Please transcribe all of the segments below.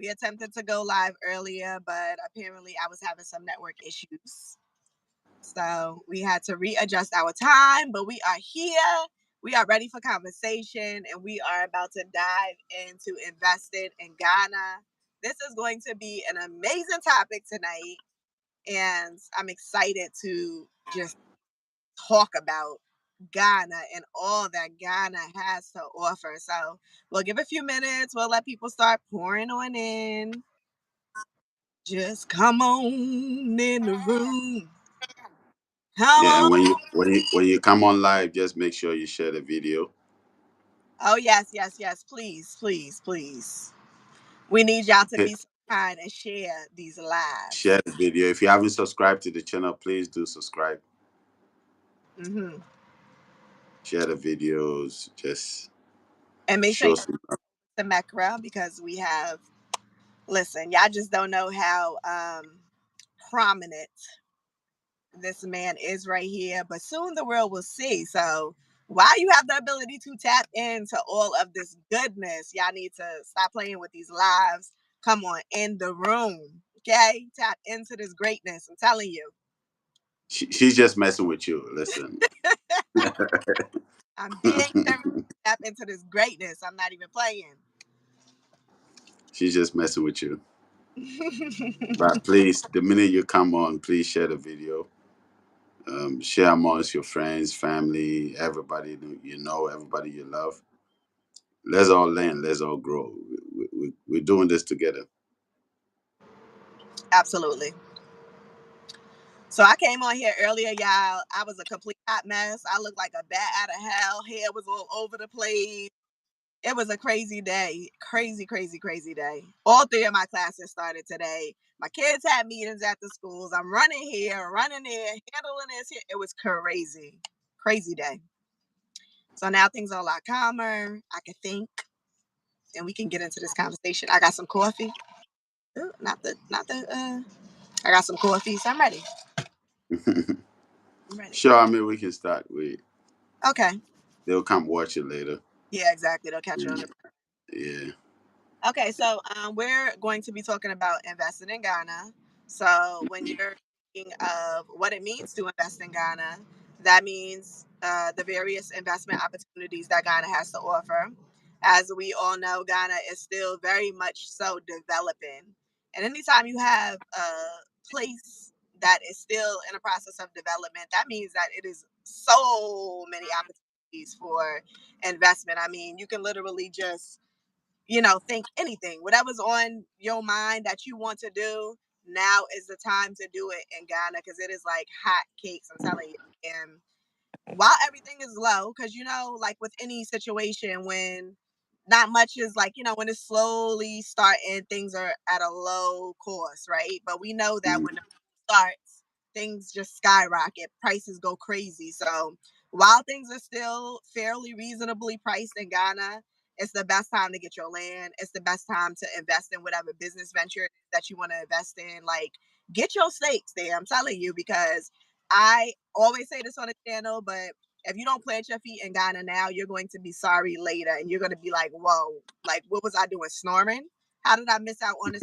We attempted to go live earlier, but apparently I was having some network issues. So we had to readjust our time, but we are here. We are ready for conversation, and we are about to dive into investing in Ghana. This is going to be an amazing topic tonight, and I'm excited to just talk about Ghana and all that Ghana has to offer. So we'll give a few minutes. We'll let people start pouring on in. Just come on in the room. Come Yeah, on. and when you come on live, just make sure you share the video. Oh, yes, yes, yes. Please, please, please. We need y'all to Hit be so kind and share these lives. share the video. If you haven't subscribed to the channel, please do subscribe. Hmm. Share the videos. Just And make sure show you some. the Mecra because we have, listen, y'all just don't know how prominent this man is right here, but soon the world will see. So while you have the ability to tap into all of this goodness, y'all need to stop playing with these lives. Come on in the room. Okay? Tap into this greatness. I'm telling you. She's just messing with you. Listen. I'm being determined to tap into this greatness. I'm not even playing. She's just messing with you. But please, the minute you come on, please share the video. Share amongst your friends, family, everybody you know, everybody you love. Let's all learn. Let's all grow. We're doing this together. Absolutely. So I came on here earlier, y'all. I was a complete hot mess. I looked like a bat out of hell. Hair was all over the place. It was a crazy day. Crazy, crazy, crazy day. All three of my classes started today. My kids had meetings at the schools. I'm running here, running there, handling this here. It was crazy. Crazy day. So now things are a lot calmer. I can think and we can get into this conversation. I got some coffee. Ooh, I got some coffee, so I'm ready. I'm ready. Sure, I mean we can start with. Okay. They'll come watch it later. Yeah, exactly. They'll catch you on Yeah, the. yeah. Okay, so we're going to be talking about investing in Ghana. So when you're thinking of what it means to invest in Ghana, that means the various investment opportunities that Ghana has to offer. As we all know, Ghana is still very much so developing. And anytime you have a place that is still in a process of development, that means that it is so many opportunities for investment. I mean, you can literally just think anything, whatever's on your mind that you want to do. Now is the time to do it in Ghana because it is like hot cakes. I'm telling you. And while everything is low, because like with any situation, when not much is like when it's slowly starting, things are at a low cost, right? But we know that Mhm. when it starts, things just skyrocket, prices go crazy. So while things are still fairly reasonably priced in Ghana, it's the best time to get your land. It's the best time to invest in whatever business venture that you want to invest in. Like, get your stakes there. I'm telling you, because I always say this on the channel, but if you don't plant your feet in Ghana now, you're going to be sorry later. And you're going to be like, whoa, like, what was I doing? Snoring? How did I miss out on this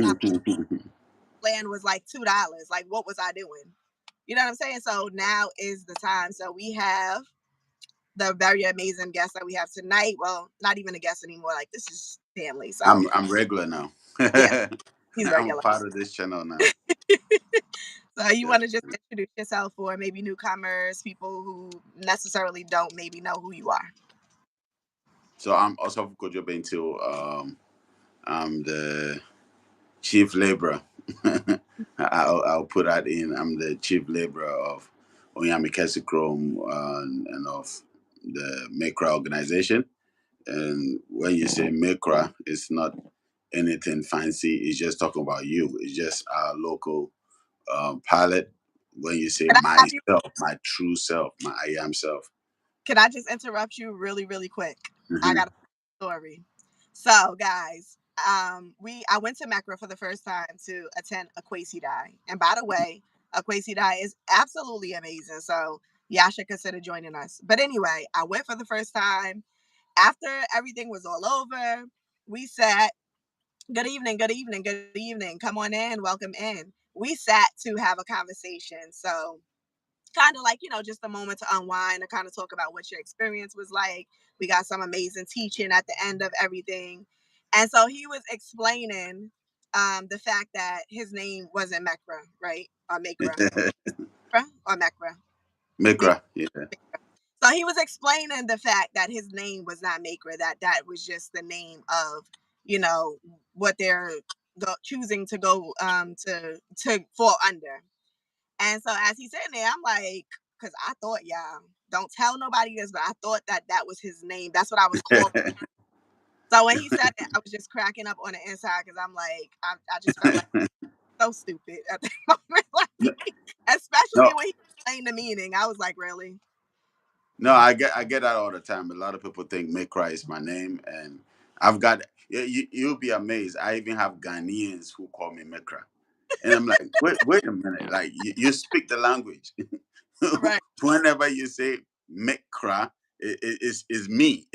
land was like $2? Like, what was I doing? You know what I'm saying? So now is the time. So we have the very amazing guest that we have tonight. Well, not even a guest anymore. Like, this is family. So I'm regular now. yeah, he's I'm regular. part of this channel now. So you want to just Definitely. introduce yourself for maybe newcomers, people who necessarily don't maybe know who you are. So I'm also Kojo Bento. I'm the chief laborer. I'll put that in. I'm the chief laborer of Onyamikesi Chrome and of the Mekra organization. And when you say Mekra, it's not anything fancy. It's just talking about you. It's just our local pilot. When you say Can I have you? myself, my true self, my I am self. Can I just interrupt you really, really quick? I Hmm. got a story. So, guys, I went to Mecca for the first time to attend a Kwesi Die, and by the way, a Kwesi Die is absolutely amazing. So, y'all should consider joining us. But anyway, I went for the first time. After everything was all over, we sat. Good evening, good evening, good evening. Come on in, welcome in. We sat to have a conversation. So, kind of like, just a moment to unwind and kind of talk about what your experience was like. We got some amazing teaching at the end of everything. And so he was explaining the fact that his name wasn't Mekra, right? Or Makra. Or Mekra. Mikra, yeah. So he was explaining the fact that his name was not Maker, that was just the name of, you know, what they're choosing to go to fall under. And so as he's sitting there, I'm like, because I thought, yeah, don't tell nobody this, but I thought that was his name. That's what I was called. So when he said it, I was just cracking up on the inside because I'm like, I just felt like so stupid at the moment, like, especially No, when he explained the meaning. I was like, really? no, I get that all the time. A lot of people think Mikra is my name, and I've got you'll be amazed. I even have Ghanaians who call me Mikra. And I'm like, wait a minute. Like you speak the language. Right. Whenever you say Mikra, is me.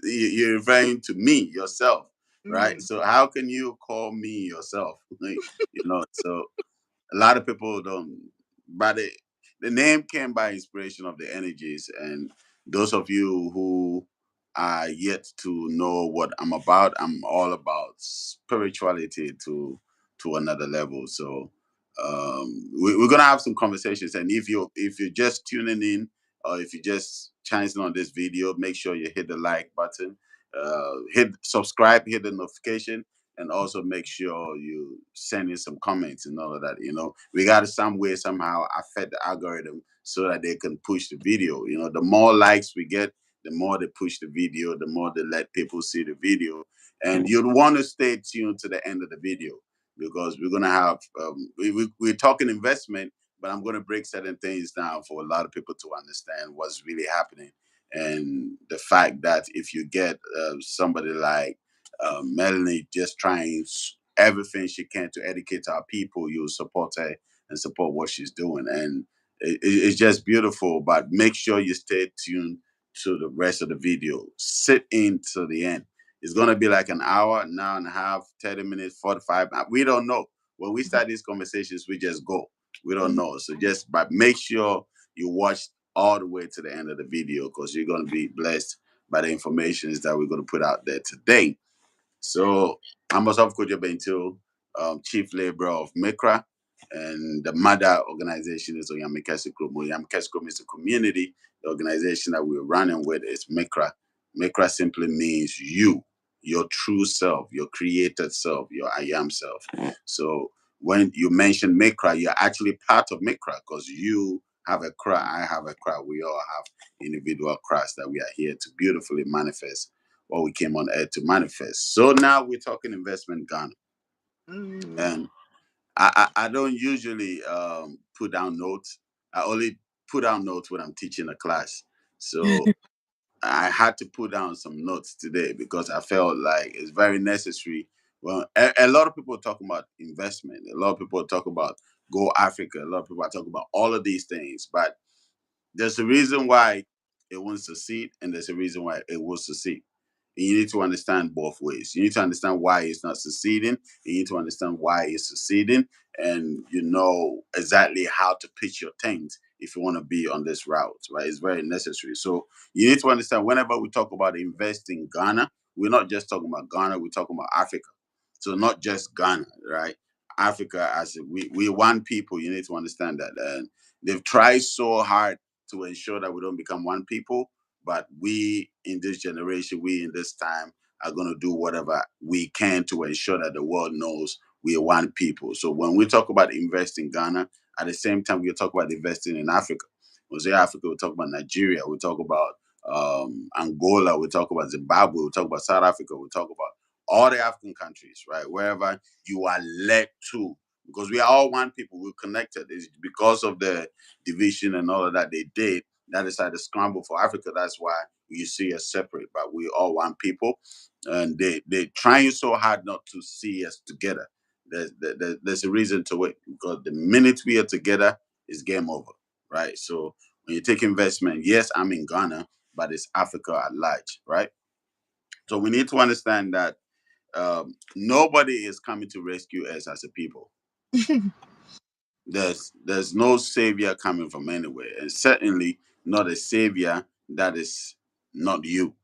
You're referring to me yourself, right? Mm. So how can you call me yourself? Like, so a lot of people don't, but the name came by inspiration of the energies. And those of you who are yet to know what I'm about, I'm all about spirituality to another level. So we're gonna have some conversations. And if you're just tuning in, or if you're just chancing on this video, make sure you hit the like button, hit subscribe, hit the notification, and also make sure you send in some comments and all of that. We got to some way somehow affect the algorithm so that they can push the video. The more likes we get, the more they push the video, the more they let people see the video. And you'd want to stay tuned to the end of the video, because we're going to have we're talking investment, but I'm going to break certain things down for a lot of people to understand what's really happening. And the fact that if you get somebody like Melanie just trying everything she can to educate our people, you support her and support what she's doing. And it's just beautiful. But make sure you stay tuned to the rest of the video. Sit in to the end. It's going to be like an hour and a half, 30 minutes, 45. We don't know. When we start these conversations, we just go. We don't know. So but make sure you watch all the way to the end of the video, because you're going to be blessed by the information that we're going to put out there today. So I'm myself Kojo Bento, Chief Laborer of Mikra, and the mother organization is Oyamekesi Krom. Oyamekesi Krom is a community. The organization that we're running with is Mikra. Mikra simply means you, your true self, your created self, your I am self. So when you mention Mikra, you're actually part of Mikra, because you have a cry, I have a cry. We all have individual cries that we are here to beautifully manifest what we came on air to manifest. So now we're talking investment Ghana. Mm. And I don't usually put down notes. I only put down notes when I'm teaching a class. So I had to put down some notes today because I felt like it's very necessary. Well, a lot of people talk about investment. A lot of people talk about Go Africa. A lot of people are talking about all of these things. But there's a reason why it won't succeed, and there's a reason why it will succeed. And you need to understand both ways. You need to understand why it's not succeeding. You need to understand why it's succeeding, and you know exactly how to pitch your things if you want to be on this route, right? It's very necessary. So you need to understand whenever we talk about investing in Ghana, we're not just talking about Ghana, we're talking about Africa. So not just Ghana, right? Africa, as we one people, you need to understand that. And they've tried so hard to ensure that we don't become one people. But we in this generation, we in this time are going to do whatever we can to ensure that the world knows we are one people. So when we talk about investing in Ghana, at the same time, we talk about investing in Africa. When we say Africa, we talk about Nigeria, we talk about Angola, we talk about Zimbabwe, we talk about South Africa, we talk about all the African countries, right? Wherever you are led to, because we are all one people, we're connected. It's because of the division and all of that they did that decided to scramble for Africa. That's why you see us separate, but we all one people, and they trying so hard not to see us together. There's a reason to it, because the minute we are together, it's game over, right? So when you take investment, yes, I'm in Ghana, but it's Africa at large, right? So we need to understand that nobody is coming to rescue us as a people. There's no savior coming from anywhere, and certainly not a savior that is not you.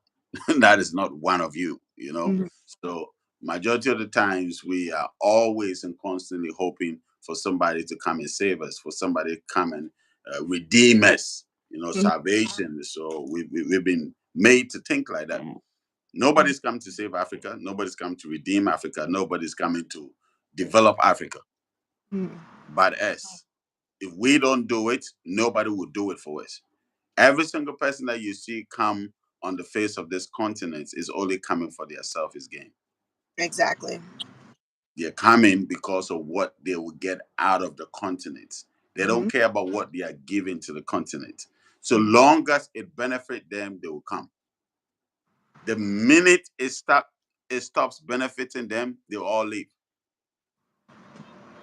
That is not one of you. You know. Mhm. So majority of the times we are always and constantly hoping for somebody to come and save us, for somebody to come and redeem us. You know, Mhm. salvation. So we've been made to think like that. Mhm. Nobody's come to save Africa. Nobody's come to redeem Africa. Nobody's coming to develop Africa Mhm. but us. If we don't do it, nobody will do it for us. Every single person that you see come on the face of this continent is only coming for their selfish gain. Exactly. They're coming because of what they will get out of the continent. They don't Mhm. care about what they are giving to the continent. So Mhm. long as it benefits them, they will come. The minute it stops benefiting them, they'll all leave.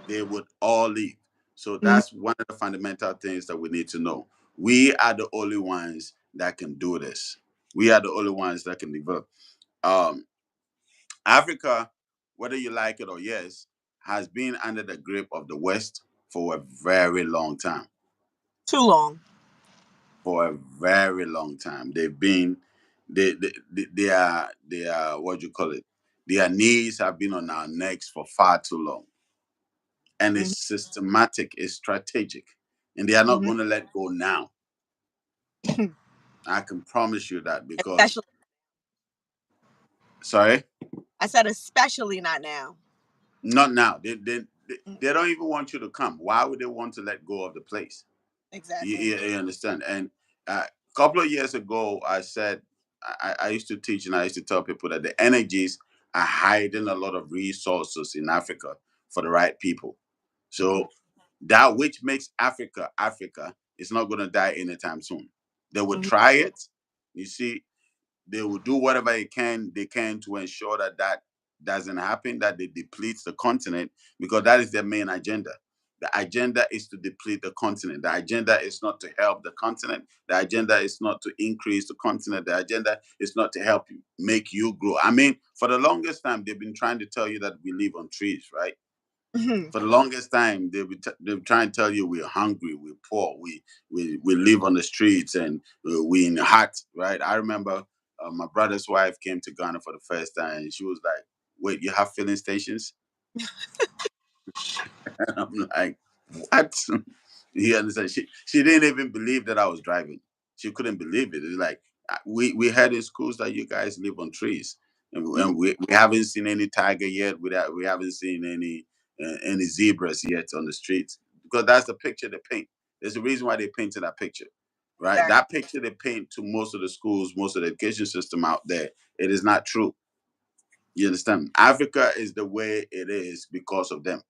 They would all leave. So Mhm. that's one of the fundamental things that we need to know. We are the only ones that can do this. We are the only ones that can develop. Um, Africa, whether you like it or yes, has been under the grip of the West for a very long time. Too long. For a very long time, they've been they are what you call it. Their knees have been on our necks for far too long, and Mhm. it's systematic, it's strategic, and they are not Mhm. going to let go now. I can promise you that because, Especially, sorry, I said, especially not now. not now. Mm. They don't even want you to come. Why would they want to let go of the place? Exactly. You understand? And a couple of years ago, I said, I used to teach and I used to tell people that the energies are hiding a lot of resources in Africa for the right people. Mhm. So that which makes Africa Africa is not going to die anytime soon. They will Mhm. try it. You see, they will do whatever they can to ensure that that doesn't happen, that they deplete the continent, because that is their main agenda. The agenda is to deplete the continent. The agenda is not to help the continent. The agenda is not to increase the continent. The agenda is not to help you make you grow. I mean, for the longest time, they've been trying to tell you that we live on trees, right? Mhm. For the longest time, they've trying to tell you we're hungry, we're poor, we live on the streets, and we in hot, right? I remember my brother's wife came to Ghana for the first time, and she was like, "Wait, you have filling stations?" And I'm like, "What?" You understand? She didn't even believe that I was driving. She couldn't believe it. It's like we heard in schools that you guys live on trees, and we haven't seen any tiger yet. We haven't seen any zebras yet on the streets, because that's the picture they paint. There's a reason why they painted that picture, right? Exactly. That picture they paint to most of the schools, most of the education system out there. It is not true. You understand? Africa is the way it is because of them.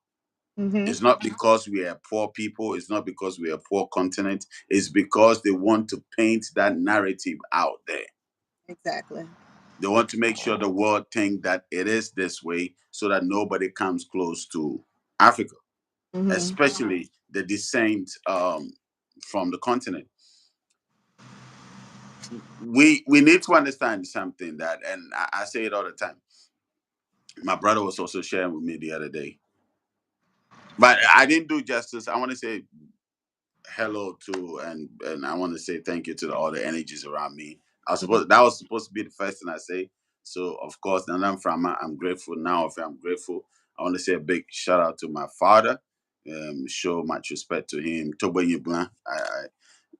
Mhm. It's not because we are poor people. It's not because we are poor continent. It's because they want to paint that narrative out there. Exactly. They want to make sure the world think that it is this way, so that nobody comes close to Africa, Mhm. especially the descent from the continent. We need to understand something that, and I say it all the time. My brother was also sharing with me the other day, but I didn't do justice. I want to say hello to, and I want to say thank you to all the energies around me. Mhm. That was supposed to be the first thing I say. So of course, now I'm from, I'm grateful. Now if I'm grateful, I want to say a big shout out to my father. Show much respect to him. Tobo Yibuna.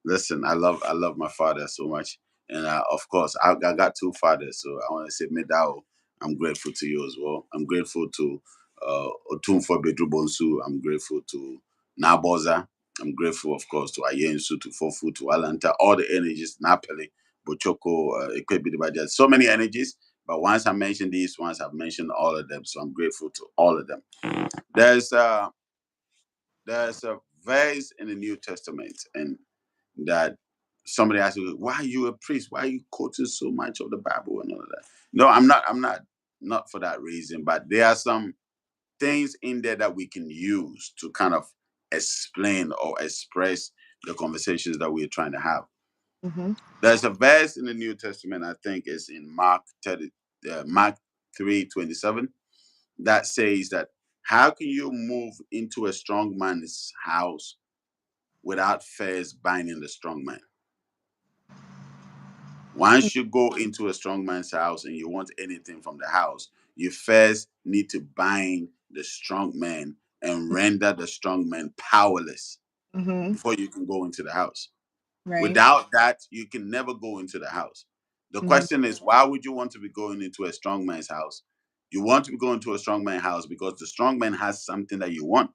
Listen, I love my father so much, and of course I got two fathers, so I want to say Medao. I'm grateful to you as well. I'm grateful to Otumfo Bedru Bonsu. I'm grateful to Naboza. I'm grateful, of course, to Ayensu, to Fofu, to Alanta, all the energies, Napoli, Bochoko, Ekwebidibaja, so many energies. But once I mention these ones, I've mentioned all of them. So I'm grateful to all of them. There's uh there's a verse in the New Testament, and that somebody asked me, why are you a priest? Why are you quoting so much of the Bible and all of that? No, I'm not for that reason, but there are some things in there that we can use to kind of explain or express the conversations that we're trying to have. Mhm. There's a verse in the New Testament, I think it's in Mark 30, Mark 3:27 that says that how can you move into a strong man's house without first binding the strong man? Once you go into a strong man's house and you want anything from the house, you first need to bind the strong man and render the strong man powerless Mm-hmm. before you can go into the house. Right. Without that, you can never go into the house. The Mm-hmm. question is, why would you want to be going into a strong man's house? You want to be going to a strong man's house because the strong man has something that you want,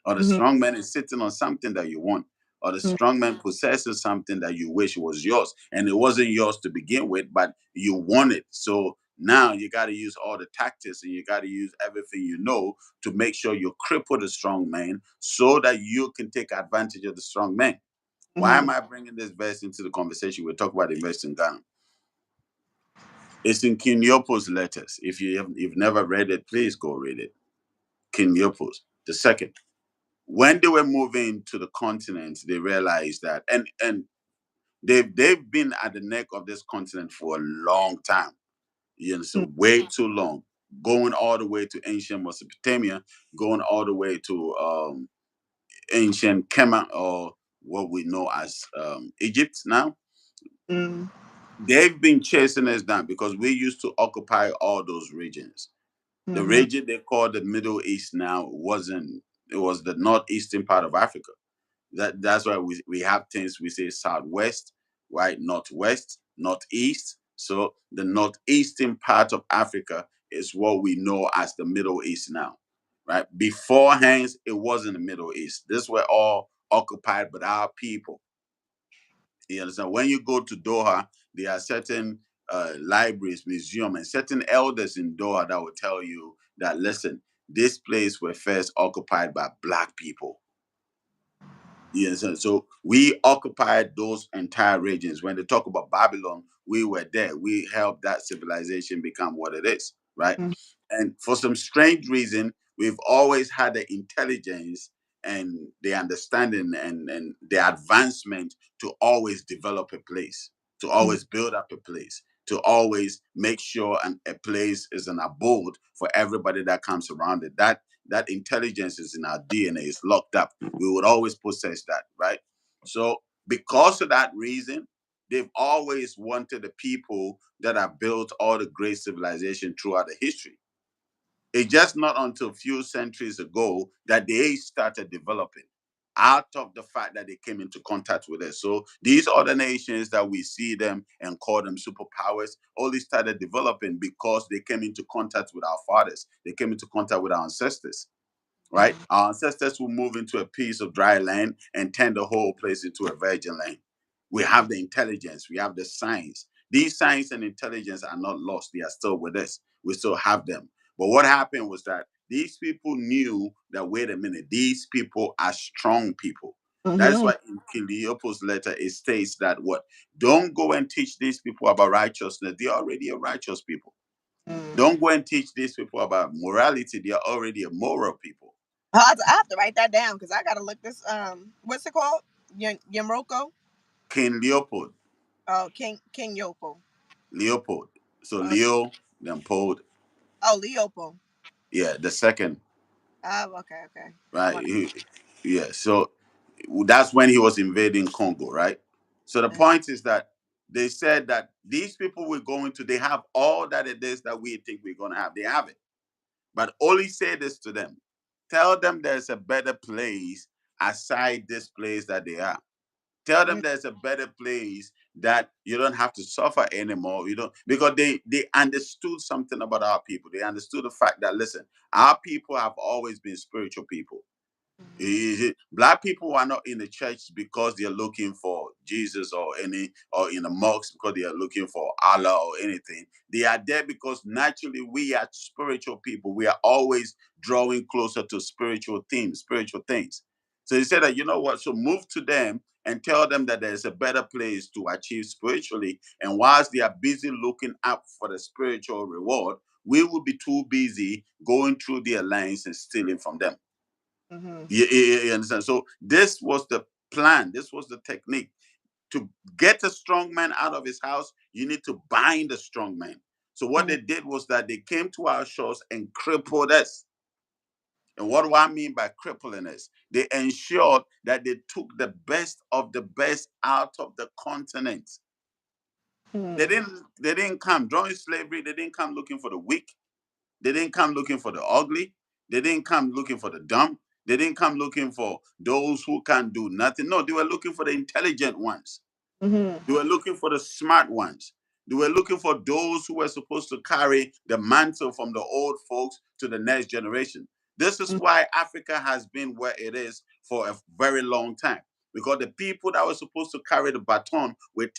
or the Mm-hmm. strong man is sitting on something that you want, or the strong man possesses something that you wish was yours, and it wasn't yours to begin with, but you want it. So now you got to use all the tactics and you got to use everything you know to make sure you cripple the strong man so that you can take advantage of the strong man. Why Mm-hmm. am I bringing this verse into the conversation? We're talking about investing in Ghana. It's in King Leopold's letters. If you've never read it, please go read it. King Leopold the second. When they were moving to the continent, they realized that, and they've been at the neck of this continent for a long time. You know, so way too long. Going all the way to ancient Mesopotamia, going all the way to ancient Kemet, or what we know as Egypt now. Mm-hmm. They've been chasing us down because we used to occupy all those regions. The Mm-hmm. region they call the Middle East now wasn't, it was the northeastern part of Africa. That's why we have things we say southwest, right? Northwest, northeast. So the northeastern part of Africa is what we know as the Middle East now. Right? Beforehand, it wasn't the Middle East. This were all occupied by our people. You understand? When you go to Doha, there are certain libraries, museum, and certain elders in Doha that will tell you that, listen, this place was first occupied by black people. You understand? So we occupied those entire regions. When they talk about Babylon, we were there. We helped that civilization become what it is, right? And for some strange reason, we've always had the intelligence and the understanding and the advancement to always develop a place, to always build up a place, to always make sure a place is an abode for everybody that comes around it. That intelligence is in our DNA, it's locked up. We would always possess that, right? So because of that reason, they've always wanted the people that have built all the great civilization throughout the history. It's just not until a few centuries ago that they started developing out of the fact that they came into contact with us. So these other nations that we see them and call them superpowers only started developing because they came into contact with our fathers. They came into contact with our ancestors, right? Our ancestors will move into a piece of dry land and turn the whole place into a virgin land. We have the intelligence, we have the science. These science and intelligence are not lost, they are still with us. We still have them. But what happened was that these people knew that, wait a minute, these people are strong people. That is Mm-hmm. why in King Leopold's letter it states that what? Don't go and teach these people about righteousness. They are already a righteous people. Mm-hmm. Don't go and teach these people about morality. They are already a moral people. I have to write that down because I gotta look this. What's it called? Yamroko. King Leopold. Oh, King Yopo. Leopold. So Oh, Leo, then Pold. oh, Leopo. Yeah, the second, Oh, okay, okay. I right? want. Yeah, so that's when he was invading Congo, right? So the To. point is that they said that these people we're going to, they have all that it is that we think we're going to have. They have it. But only say this to them. Tell them there's a better place aside this place that they are. Tell them there's a better place that you don't have to suffer anymore. You don't, because they understood something about our people. They understood the fact that, listen, our people have always been spiritual people. Black people are not in the church because they're looking for Jesus or in the mosque because they are looking for Allah or anything. They are there because naturally we are spiritual people. We are always drawing closer to spiritual themes, spiritual things. So he said that, you know what? So move to them and tell them that there's a better place to achieve spiritually. And whilst they are busy looking up for the spiritual reward, we will be too busy going through their lines and stealing from them. Mm-hmm. You understand? So this was the plan. This was the technique. To get a strong man out of his house, you need to bind a strong man. So what they did was that they came to our shores and crippled us. And what do I mean by crippling us? They ensured that they took the best of the best out of the continent. They didn't come during slavery, they didn't come looking for the weak. They didn't come looking for the ugly. They didn't come looking for the dumb. They didn't come looking for those who can't do nothing. No, they were looking for the intelligent ones. Mm-hmm. They were looking for the smart ones. They were looking for those who were supposed to carry the mantle from the old folks to the next generation. This is why Africa has been where it is for a very long time. Because the people that were supposed to carry the baton were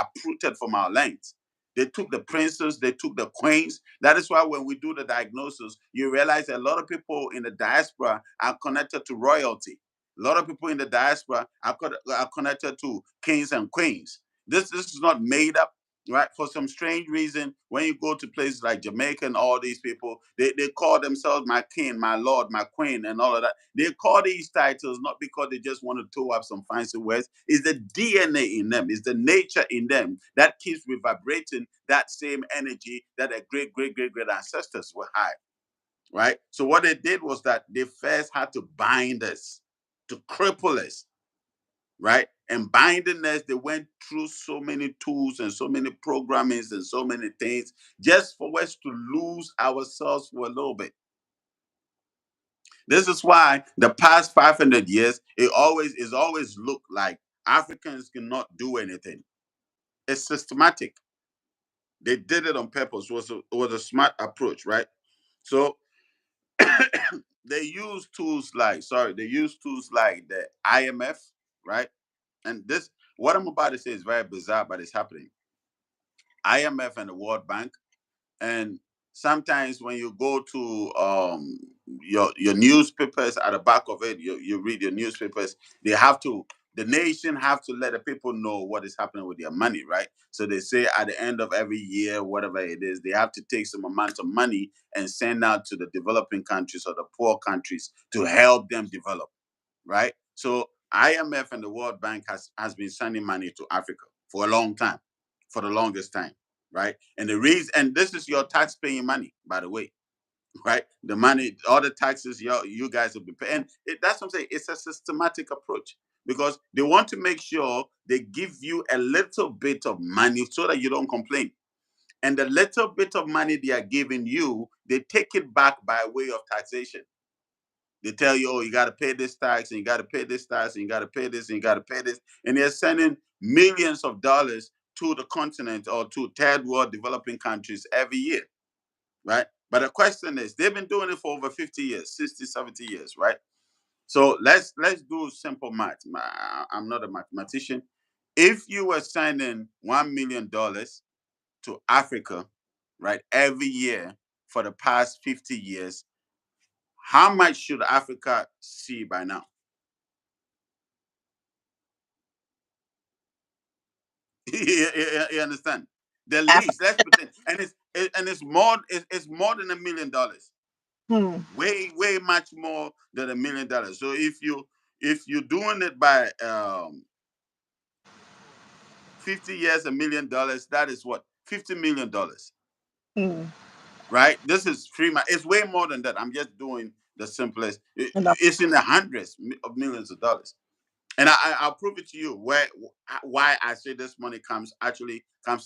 uprooted from our lands. They took the princes, they took the queens. That is why when we do the diagnosis, you realize a lot of people in the diaspora are connected to royalty. A lot of people in the diaspora are connected to kings and queens. This is not made up, right? For some strange reason, when you go to places like Jamaica and all these people, they call themselves my king, my lord, my queen, and all of that. They call these titles not because they just want to throw up some fancy words. It's the DNA in them, it's the nature in them that keeps reverberating that same energy that their great, great, great, great ancestors were had, right? So what they did was that they first had to bind us, to cripple us, right? And binding us, they went through so many tools and so many programmings and so many things just for us to lose ourselves for a little bit. This is why the past 500 years, it always looked like Africans cannot do anything. It's systematic. They did it on purpose. It was a smart approach, right? So they use tools like the IMF, right? And this, what I'm about to say is very bizarre, but it's happening. IMF and the World Bank, and sometimes when you go to your newspapers, at the back of it, you read your newspapers. They have to, the nation have to let the people know what is happening with their money, right? So they say at the end of every year, whatever it is, they have to take some amount of money and send out to the developing countries or the poor countries to help them develop, right? So IMF and the World Bank has been sending money to Africa for a long time, for the longest time, right? And the reason, and this is your tax-paying money, by the way, right? The money, all the taxes you guys have been paying. And that's what I'm saying. It's a systematic approach because they want to make sure they give you a little bit of money so that you don't complain. And the little bit of money they are giving you, they take it back by way of taxation. They tell you, oh, you got to pay this tax, and you got to pay this tax, and you got to pay this, and you got to pay this, and they're sending millions of dollars to the continent or to third world developing countries every year, right? But the question is, they've been doing it for over 50 years, 60, 70 years, right? So let's do simple math. I'm not a mathematician. If you were sending $1 million to Africa, right, every year for the past 50 years, how much should Africa see by now? You understand? The least, let's pretend, and it's more than $1 million. Hmm. Way much more than $1 million. So if you're doing it by 50 years, $1 million, that is what, $50 million, Hmm. right? This is free. It's way more than that. I'm just doing the simplest. Enough. It's in the hundreds of millions of dollars. And I'll prove it to you why I say this money comes to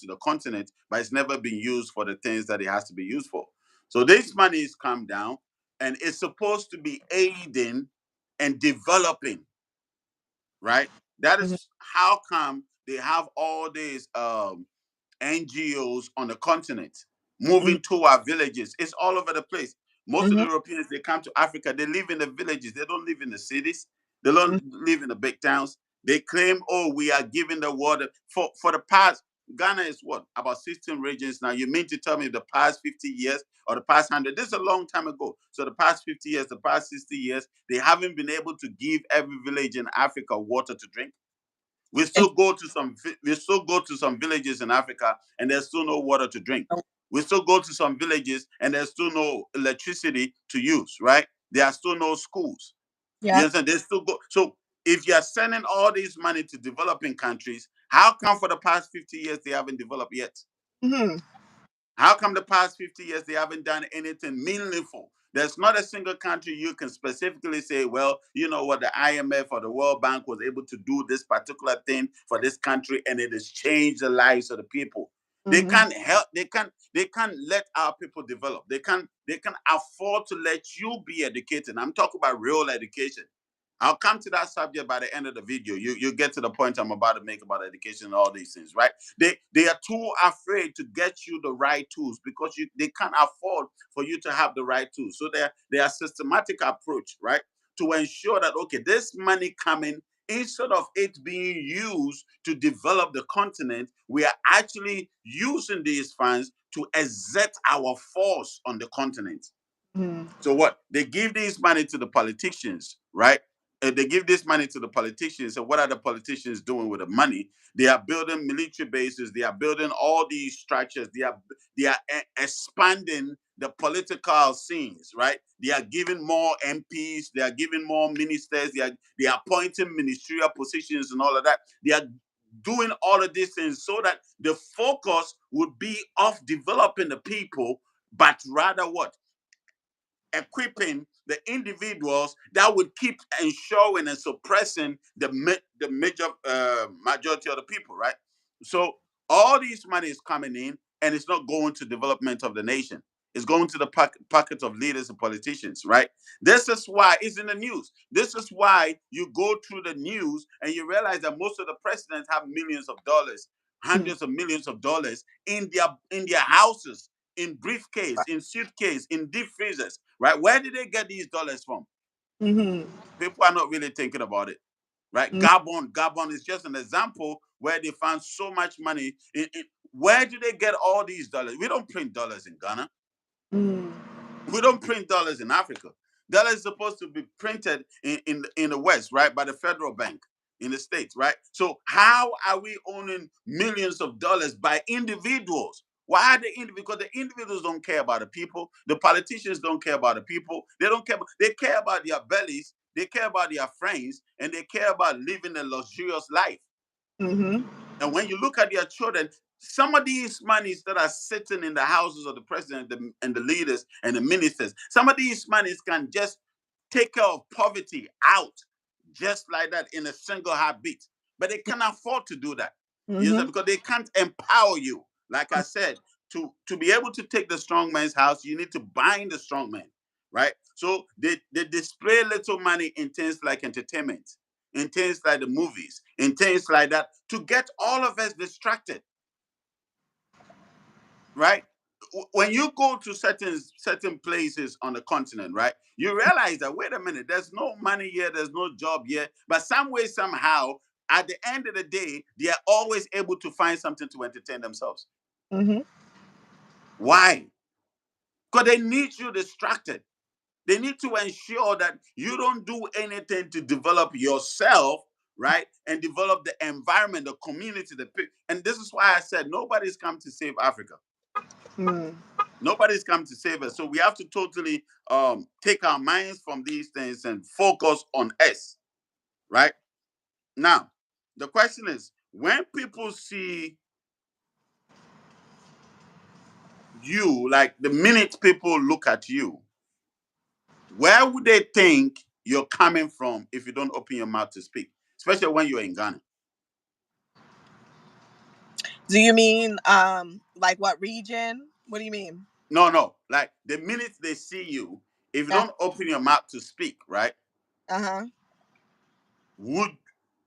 the continent, but it's never been used for the things that it has to be used for. So this money is come down, and it's supposed to be aiding and developing, right? That Mhm. is how come they have all these NGOs on the continent Mhm. moving to our villages. It's all over the place. Most of the Mhm. Europeans, they come to Africa, they live in the villages. They don't live in the cities. They don't live in the big towns. They claim, oh, we are giving the water for the past. Ghana is what, about 16 regions now. You mean to tell me the past 50 years or the past 100? This is a long time ago. So the past 50 years, the past 60 years, they haven't been able to give every village in Africa water to drink. And We still go to some villages in Africa, and there's still no water to drink. We still go to some villages, and there's still no electricity to use, right? There are still no schools. You yeah. understand? They still go. So if you're sending all this money to developing countries, how come for the past 50 years they haven't developed yet? Hmm. How come the past 50 years they haven't done anything meaningful? There's not a single country you can specifically say, well, you know what, the IMF or the World Bank was able to do this particular thing for this country and it has changed the lives of the people. They Mm-hmm. can't help, they can't let our people develop. They can afford to let you be educated. I'm talking about real education. I'll come to that subject by the end of the video. You get to the point I'm about to make about education and all these things, right? They are too afraid to get you the right tools because they can't afford for you to have the right tools. So they are systematic approach, right? To ensure that okay, this money coming, instead of it being used to develop the continent, we are actually using these funds to exert our force on the continent. Mm-hmm. So what? They give this money to the politicians, right? They give this money to the politicians. So what are the politicians doing with the money? They are building military bases. They are building all these structures. They are expanding the political scenes, right? They are giving more MPs. They are giving more ministers. They are appointing ministerial positions and all of that. They are doing all of these things so that the focus would be of developing the people, but rather what? Equipping the individuals that would keep ensuring and suppressing the major majority of the people, right? So all these money is coming in, and it's not going to development of the nation. It's going to the pockets of leaders and politicians, right? This is why it's in the news. This is why you go through the news and you realize that most of the presidents have millions of dollars, hundreds of millions of dollars in their houses, in briefcase, in suitcase, in deep freezers, right? Where did they get these dollars from? Mm-hmm. People are not really thinking about it, right? Gabon is just an example where they found so much money. Where do they get all these dollars? We don't print dollars in Ghana. Mm-hmm. We don't print dollars in Africa. Dollars is supposed to be printed in the West, right, by the federal bank in the States, right? So how are we owning millions of dollars by individuals? Why are the individuals? Because the individuals don't care about the people. The politicians don't care about the people. They don't care. They care about their bellies. They care about their friends, and they care about living a luxurious life. Mm-hmm. And when you look at their children, some of these monies that are sitting in the houses of the president and the leaders and the ministers, some of these monies can just take care of poverty out just like that in a single heartbeat. But they can afford to do that. Yes, Mm-hmm. because they can't empower you. Like I said, to be able to take the strong man's house, you need to bind the strong man, right? So they display little money in things like entertainment, in things like the movies, in things like that, to get all of us distracted, right? When you go to certain places on the continent, right, you realize that wait a minute, there's no money here, there's no job here, but some way somehow, at the end of the day, they are always able to find something to entertain themselves. Mm-hmm. Why? Because they need you distracted. They need to ensure that you don't do anything to develop yourself, right? And develop the environment, the community, and this is why I said nobody's come to save Africa. Mm-hmm. Nobody's come to save us. So we have to totally take our minds from these things and focus on us, right? Now, the question is, when people see you, like the minute people look at you, where would they think you're coming from if you don't open your mouth to speak? Especially when you're in Ghana. Do you mean like what region? What do you mean? No, no. Like the minute they see you, if you Uh don't open your mouth to speak, right? huh. Would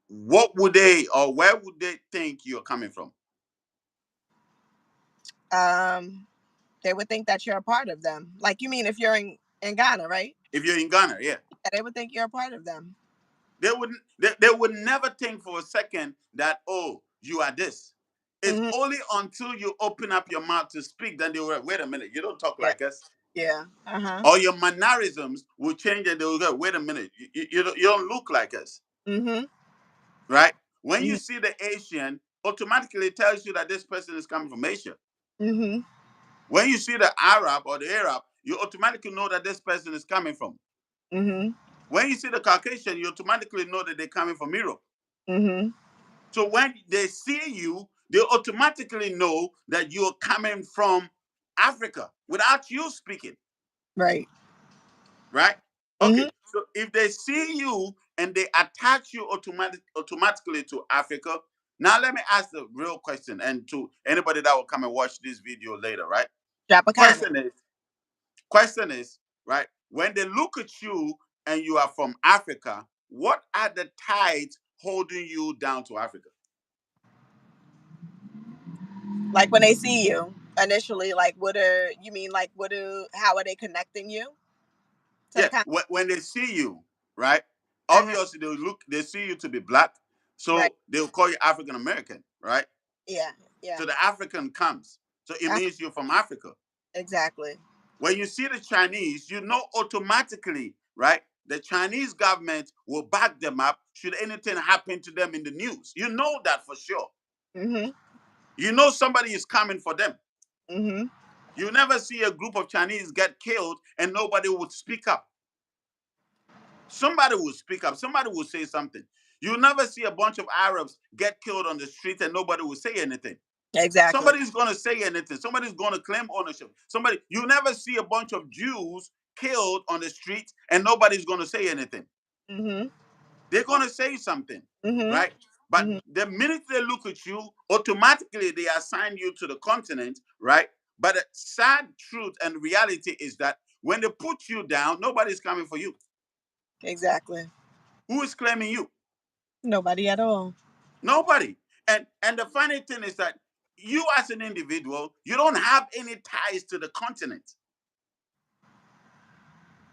what would they or where would they think you're coming from? Um, they would think that you're a part of them. Like you mean if you're in Ghana, right? If you're in Ghana, yeah. Yeah, they would think you're a part of them. They would never think for a second that oh, you are this. It's Mm-hmm. only until you open up your mouth to speak, then they will wait a minute, you don't talk Yeah. like us. Yeah. Uh huh. Or your mannerisms will change and they will go, wait a minute, you don't look like us. Mm-hmm. Right? When you Mm-hmm. see the Asian, automatically it tells you that this person is coming from Asia. Mm-hmm. When you see the Arab or the Arab, you automatically know that this person is coming from. Mm-hmm. When you see the Caucasian, you automatically know that they're coming from Europe. Mm-hmm. So when they see you, they automatically know that you're coming from Africa without you speaking, Right. right? Okay, Mhm. so if they see you and they attach you automatically to Africa, now let me ask the real question, and to anybody that will come and watch this video later, right? Drop a comment. Question is, question is, right? When they look at you and you are from Africa, what are the ties holding you down to Africa? Like when they see you initially, like what are you mean? Like what do? How are they connecting you to the Yeah, comment? when they see you, right? Uh-huh. Obviously, they see you to be black, Right. so they'll call you African American, right? Yeah. Yeah. So the African comes, so it Uh, means you're from Africa. exactly. When you see the Chinese, you know automatically, right? The Chinese government will back them up should anything happen to them in the news. You know that for sure. Mhm. You know somebody is coming for them. Mhm. You never see a group of Chinese get killed and nobody would speak up. Somebody will speak up. Somebody will say something. You never see a bunch of Arabs get killed on the street and nobody will say anything. Exactly. Somebody's going to say anything. Somebody's going to claim ownership. Somebody, you never see a bunch of Jews killed on the street and nobody's going to say anything. Mhm. They're going to say something, Mhm. right? But Mhm. the minute they look at you, automatically they assign you to the continent, right? But the sad truth and reality is that when they put you down, nobody's coming for you. Exactly. Who is claiming you? Nobody at all. Nobody. And the funny thing is that you as an individual, you don't have any ties to the continent.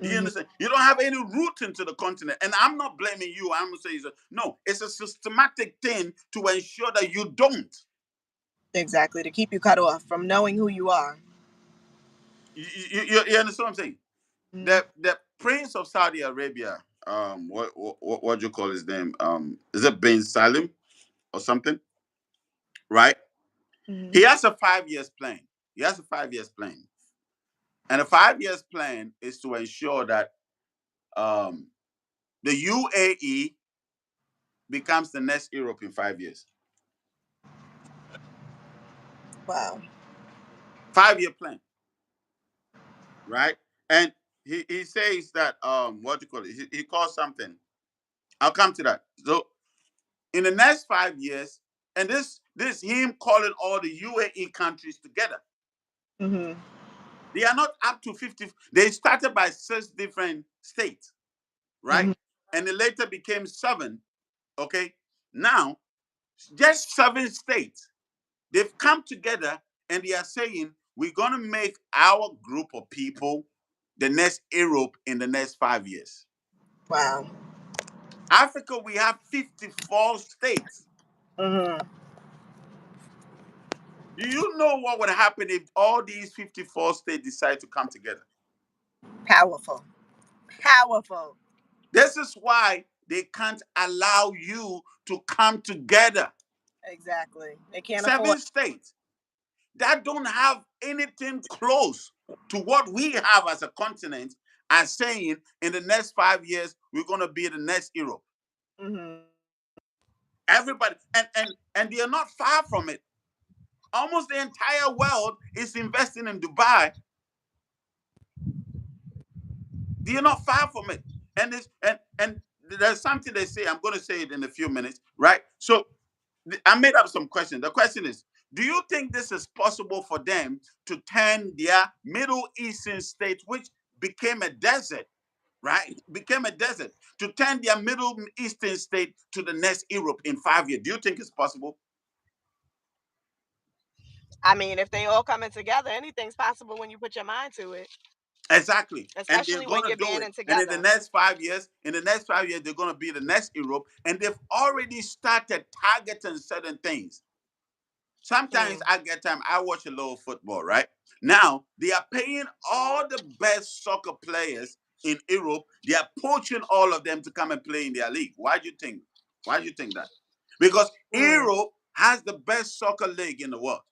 Do you Mhm. understand? You don't have any root into the continent. And I'm not blaming you. I'm saying no, it's a systematic thing to ensure that you don't. Exactly. To keep you cut off from knowing who you are. You understand what I'm saying? Mhm. The Prince of Saudi Arabia, what do you call his name? Is it Bin Salim or something? Right? Mhm. He has a 5 years plan. He has a 5 years plan. And a 5 years plan is to ensure that um, the UAE becomes the next Europe in 5 years. Wow. 5 year plan, right? And he says that what do you call it? He calls something. I'll come to that. So in the next 5 years, and this him calling all the UAE countries together. Mhm. They are not up to 50. They started by 6 different states, right? Mhm. And it later became seven. Okay. Now, just 7 states, they've come together and they are saying, we're going to make our group of people the next Europe in the next 5 years. Wow. Africa, we have 54 states. Mhm. Do you know what would happen if all these 54 states decide to come together? Powerful. Powerful. This is why they can't allow you to come together. Exactly. They can't afford. 7 states that don't have anything close to what we have as a continent are saying in the next 5 years, we're going to be the next Europe. Mhm. Everybody, and they are not far from it. Almost the entire world is investing in Dubai. They are not far from it. And this and there's something they say. I'm going to say it in a few minutes, right? So I made up some questions. The question is, do you think this is possible for them to turn their Middle Eastern state, which became a desert, right? Became a desert, to turn their Middle Eastern state to the next Europe in 5 years? Do you think it's possible? I mean, if they all coming together, anything's possible when you put your mind to it. Exactly. And they're Especially when going to you're do it. banding And in the together. next 5 years, they're going to be the next Europe. And they've already started targeting certain things. Sometimes Mm. I get time, I watch a little football, right? Now, they are paying all the best soccer players in Europe. They are poaching all of them to come and play in their league. Why do you think? Why do you think that? Because Mm. Europe has the best soccer league in the world.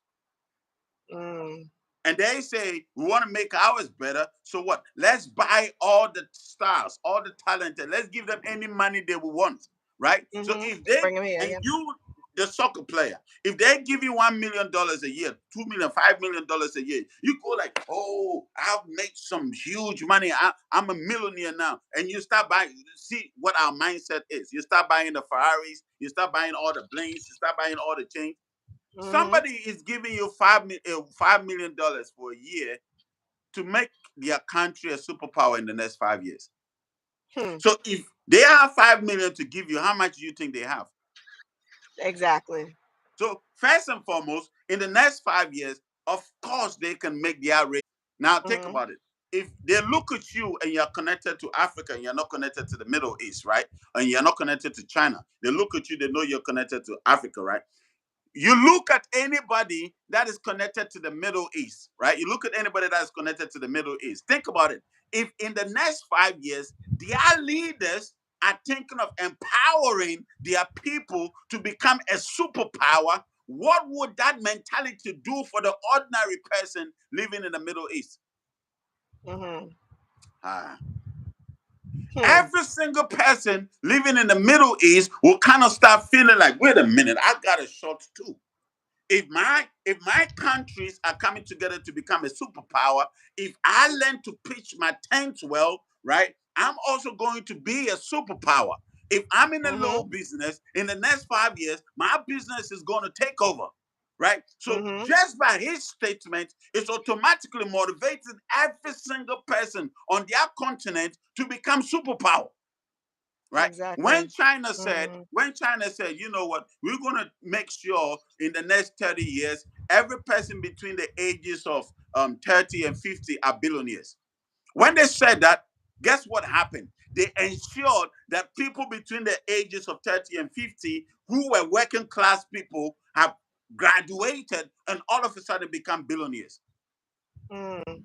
Mm. And they say, we want to make ours better. So what? Let's buy all the stars, all the talented. Let's give them any money they will want, right? So Mhm. if they, Bring them here. and Yeah. the soccer player. If they give you $1 million a year, $2 million, $5 million a year, you go like, oh, I've made some huge money. I'm a millionaire now. And you start buying, see what our mindset is. You start buying the Ferraris, you start buying all the blings, you start buying all the chains. Mhm. Somebody is giving you $5 million for a year to make their country a superpower in the next 5 years. Hmm. So if they have 5 million to give you, how much do you think they have? Exactly. So first and foremost, in the next 5 years, of course they can make their rate. Now think Mhm. about it. If they look at you and you're connected to Africa and you're not connected to the Middle East, right? And you're not connected to China, they look at you, they know you're connected to Africa, right? You look at anybody that is connected to the Middle East, right? You look at anybody that is connected to the Middle East. Think about it. If in the next 5 years, their leaders are thinking of empowering their people to become a superpower, what would that mentality do for the ordinary person living in the Middle East? Mhm. Ah. Hmm. Every single person living in the Middle East will kind of start feeling like, wait a minute, I got a shot too. If my countries are coming together to become a superpower, if I learn to pitch my tents well, right, I'm also going to be a superpower. If I'm in a low Mhm. business, in the next 5 years, my business is going to take over. Right? So Mhm. just by his statement, it's automatically motivating every single person on their continent to become superpower, right? When Exactly. China said, Mhm. when China said, you know what, we're gonna make sure in the next 30 years, every person between the ages of 30 and 50 are billionaires. When they said that, guess what happened? They ensured that people between the ages of 30 and 50 who were working class people have graduated and all of a sudden become billionaires. Mm.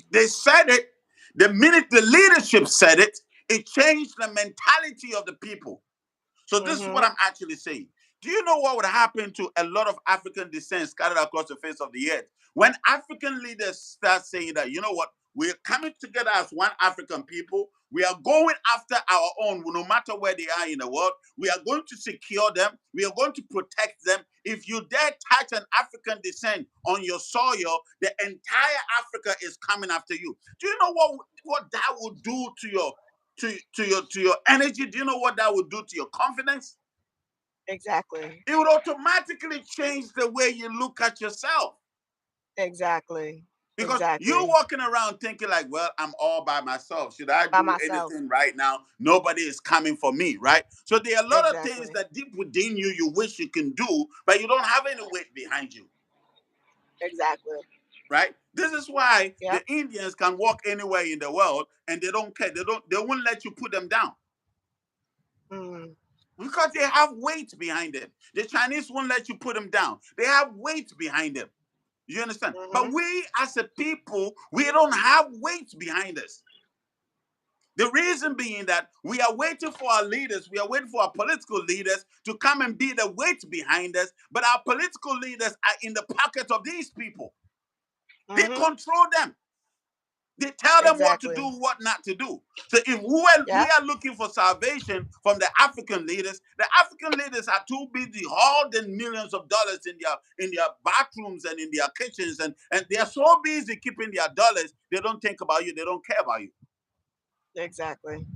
They said it. The minute the leadership said it, it changed the mentality of the people. So this is what Mhm. I'm actually saying. Do you know what would happen to a lot of African descent scattered across the face of the earth when African leaders start saying that, you know what, we're coming together as one African people. We are going after our own, no matter where they are in the world. We are going to secure them. We are going to protect them. If you dare touch an African descent on your soil, the entire Africa is coming after you. Do you know what that would do to your energy? Do you know what that would do to your confidence? Exactly. It would automatically change the way you look at yourself. Exactly. Because you're Exactly. walking around thinking like, well, I'm all by myself. Should I By do myself. anything right now? Nobody is coming for me, right? So there are a lot of things Exactly. that deep within you you wish you can do, but you don't have any weight behind you, Exactly. right? This is why Yep. the Indians can walk anywhere in the world and they don't care. They won't let you put them down. Mm. Because they have weight behind them. The Chinese won't let you put them down. They have weight behind them. You understand? But Mhm. we as a people, we don't have weight behind us. The reason being that we are waiting for our leaders, we are waiting for our political leaders to come and be the weight behind us, but our political leaders are in the pocket of these people. They Mhm. control them. They tell them what to do, Exactly. what not to do. So if we Yep. are looking for salvation from the African leaders are too busy holding millions of dollars in their bathrooms and in their kitchens, and they are so busy keeping their dollars, they don't think about you, they don't care about you. Exactly.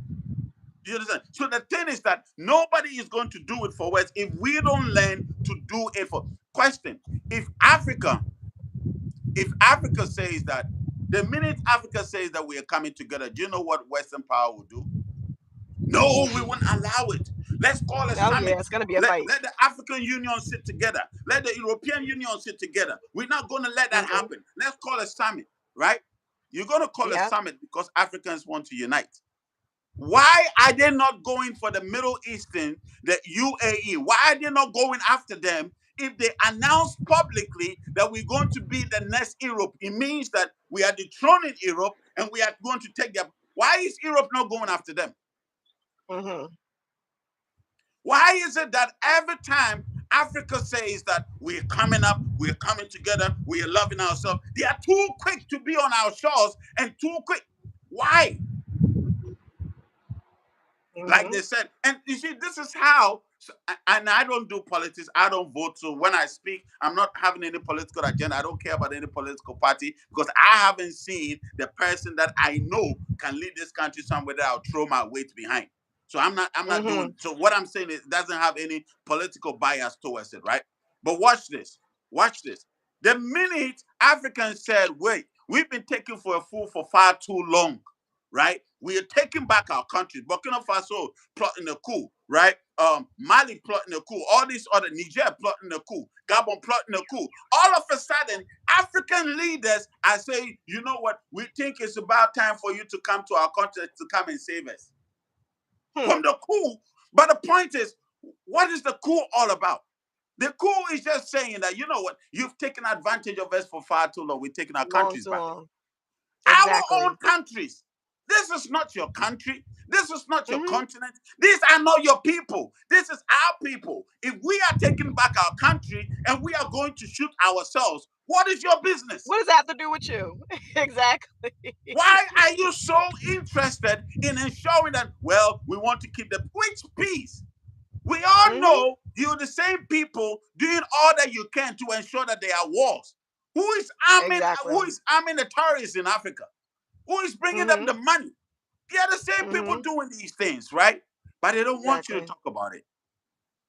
Do you understand? So the thing is that nobody is going to do it for us if we don't learn to do it for. Question: If Africa says that, the minute Africa says that we are coming together, do you know what Western power will do? No, we won't allow it. Let's call a Oh yeah, summit. it's gonna be a Let, fight. let the African Union sit together. Let the European Union sit together. We're not going to let that Mhm. happen. Let's call a summit, right? You're going to call a Yep. summit because Africans want to unite. Why are they not going for the Middle Eastern, the UAE? Why are they not going after them? If they announce publicly that we're going to be the next Europe, it means that we are dethroning Europe and we are going to take them. Why is Europe not going after them? Mhm. Why is it that every time Africa says that we're coming up, we're coming together, we are loving ourselves, they are too quick to be on our shores and too quick? Why? Like they said. And you see, this is how, and I don't do politics, I don't vote. So when I speak, I'm not having any political agenda. I don't care about any political party because I haven't seen the person that I know can lead this country somewhere that I'll throw my weight behind. So I'm not doing, so what I'm saying is it doesn't have any political bias towards it, right? But watch this. Watch this. The minute Africans said, wait, we've been taken for a fool for far too long, right? We are taking back our country. Burkina Faso plotting a coup, right? Mali plotting a coup. All these other, Niger plotting a coup. Gabon plotting a coup. All of a sudden, African leaders are saying, you know what? We think it's about time for you to come to our country to come and save us from the coup. But the point is, what is the coup all about? The coup is just saying that, you know what? You've taken advantage of us for far too long. We're taking our Long countries too back. long. Our own Exactly. countries. This is not your country. This is not your Mm-hmm. continent. These are not your people. This is our people. If we are taking back our country and we are going to shoot ourselves, what is your business? What does that have to do with you? Exactly. Why are you so interested in ensuring that, well, we want to keep the which peace? We all Mm-hmm. know you're the same people doing all that you can to ensure that there are wars. Who is arming? Exactly. Who is arming the terrorists in Africa? Who is bringing them Mm-hmm. the money? They are the same people Mm-hmm. doing these things, right? But they don't want you to Exactly. talk about it.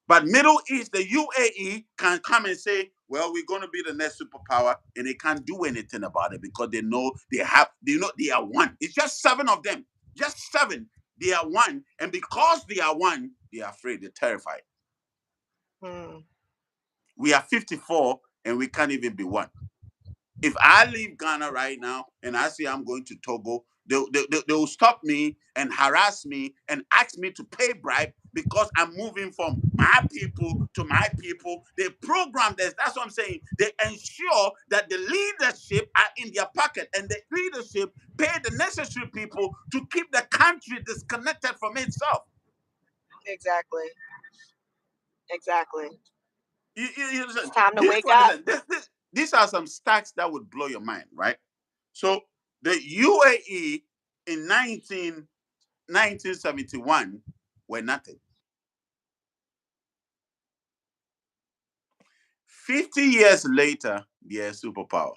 But Middle East, the UAE can come and say, well, we're going to be the next superpower, and they can't do anything about it because they know they are one. It's just 7 of them. Just 7. They are one. And because they are one, they are afraid, they're terrified. Mm. We are 54 and we can't even be one. If I leave Ghana right now and I say I'm going to Togo, they'll stop me and harass me and ask me to pay bribe because I'm moving from my people to my people. They program this. That's what I'm saying. They ensure that the leadership are in their pocket and the leadership pay the necessary people to keep the country disconnected from itself. Exactly. Exactly. It's Listen, time to here's wake what up. listen, these are some stats that would blow your mind, right? So the UAE in 1971 were nothing. 50 years later, they're a superpower.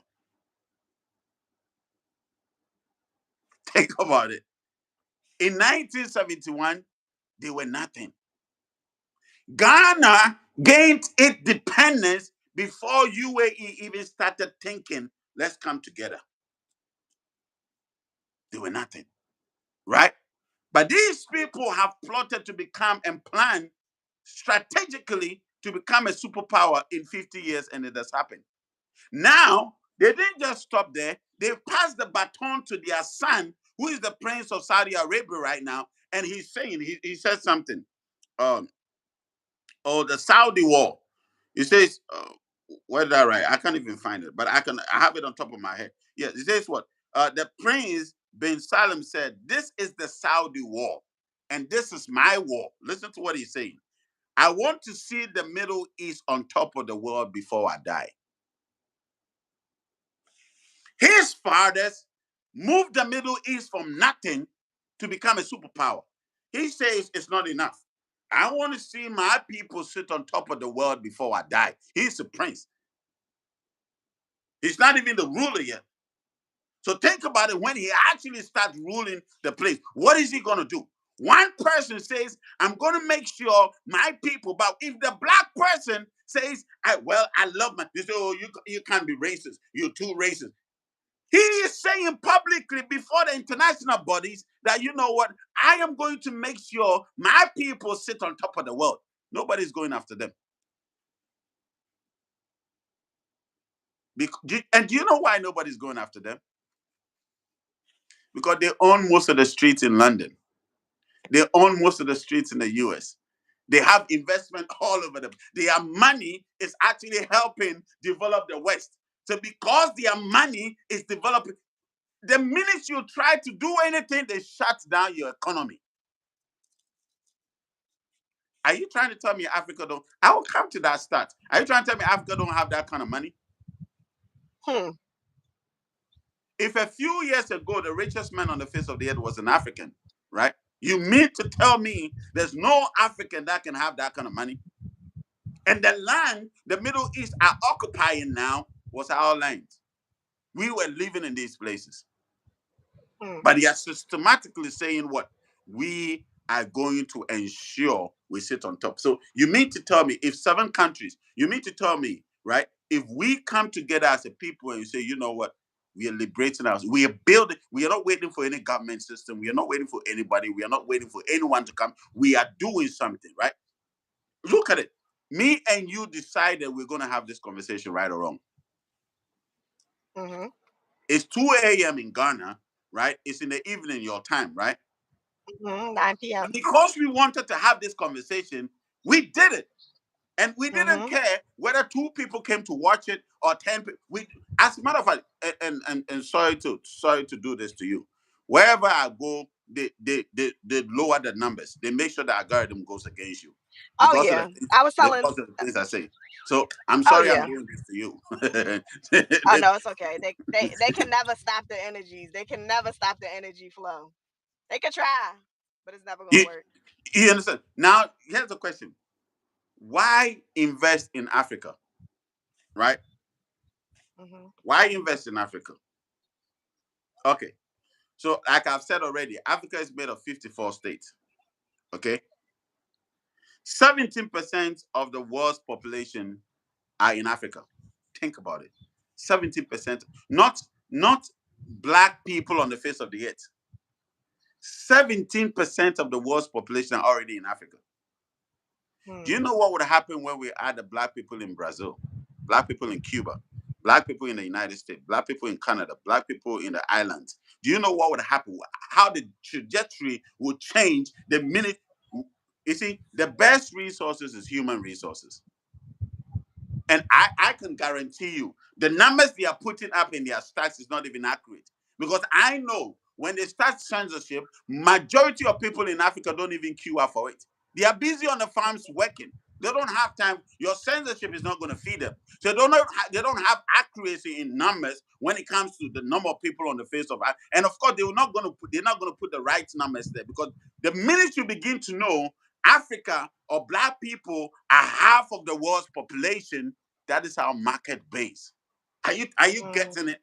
Think about it. In 1971, they were nothing. Ghana gained its dependence before UAE even started thinking, let's come together. They were nothing, right? But these people have plotted to become and plan strategically to become a superpower in 50 years, and it has happened. Now, they didn't just stop there. They passed the baton to their son, who is the prince of Saudi Arabia right now. And he's saying, he said something. Um, oh, the Saudi war. He says, where did I write? I can't even find it, but I have it on top of my head. Yeah, he says what? The prince bin Salem said, this is the Saudi war, and this is my war. Listen to what he's saying. I want to see the Middle East on top of the world before I die. His fathers moved the Middle East from nothing to become a superpower. He says it's not enough. I want to see my people sit on top of the world before I die. He's the prince. He's not even the ruler yet. So think about it when he actually starts ruling the place. What is he going to do? One person says, I'm going to make sure my people, but if the black person says, I love my, they say, oh, you can't be racist. You're too racist. He is saying publicly before the international bodies that, you know what, I am going to make sure my people sit on top of the world. Nobody's going after them. And do you know why nobody's going after them? Because they own most of the streets in London. They own most of the streets in the US. They have investment all over them. Their money is actually helping develop the West. So because their money is developing, the minute you try to do anything, they shut down your economy. Are you trying to tell me Africa don't? I will come to that stat. Are you trying to tell me Africa don't have that kind of money? Hmm. If a few years ago the richest man on the face of the earth was an African, right? You mean to tell me there's no African that can have that kind of money? And the land the Middle East are occupying now was our land. We were living in these places. Mm. But they are systematically saying what? We are going to ensure we sit on top. So you mean to tell me if 7 countries, you mean to tell me, right? If we come together as a people and you say, you know what? We are liberating us. We are building. We are not waiting for any government system. We are not waiting for anybody. We are not waiting for anyone to come. We are doing something, right? Look at it. Me and you decided we're going to have this conversation, right or wrong. Mm-hmm. It's 2 a.m. in Ghana, right? It's in the evening, your time, right? Mm-hmm. 9 And p.m. because we wanted to have this conversation, we did it. And we didn't Mm-hmm. care whether 2 people came to watch it or 10 people. We, as a matter of fact, and sorry to do this to you. Wherever I go, they lower the numbers. They make sure the algorithm goes against you Oh because of the yeah, things I was telling. because of the things I say. So I'm Oh sorry I'm yeah. doing this to you. Oh no, it's okay. They can never stop the energies. They can never stop the energy flow. They can try, but it's never gonna you, work. you understand? Now here's the question: why invest in Africa? Right? Mm-hmm. Why invest in Africa? Okay. So, like I've said already, Africa is made of 54 states. Okay. 17% of the world's population are in Africa. Think about it. 17%, not black people on the face of the earth. 17% of the world's population are already in Africa. Do you Mm. know what would happen when we add the black people in Brazil, black people in Cuba, black people in the United States, black people in Canada, black people in the islands? Do you know what would happen? How the trajectory would change the minute? You see, the best resources is human resources. And I can guarantee you the numbers they are putting up in their stats is not even accurate. Because I know when they start censorship, majority of people in Africa don't even queue up for it. They are busy on the farms working. They don't have time. Your censorship is not going to feed them. So they don't have accuracy in numbers when it comes to the number of people on the face of earth. And of course, they're not going to put the right numbers there because the minute you begin to know Africa or black people are half of the world's population, that is our market base. Are you Mm. getting it?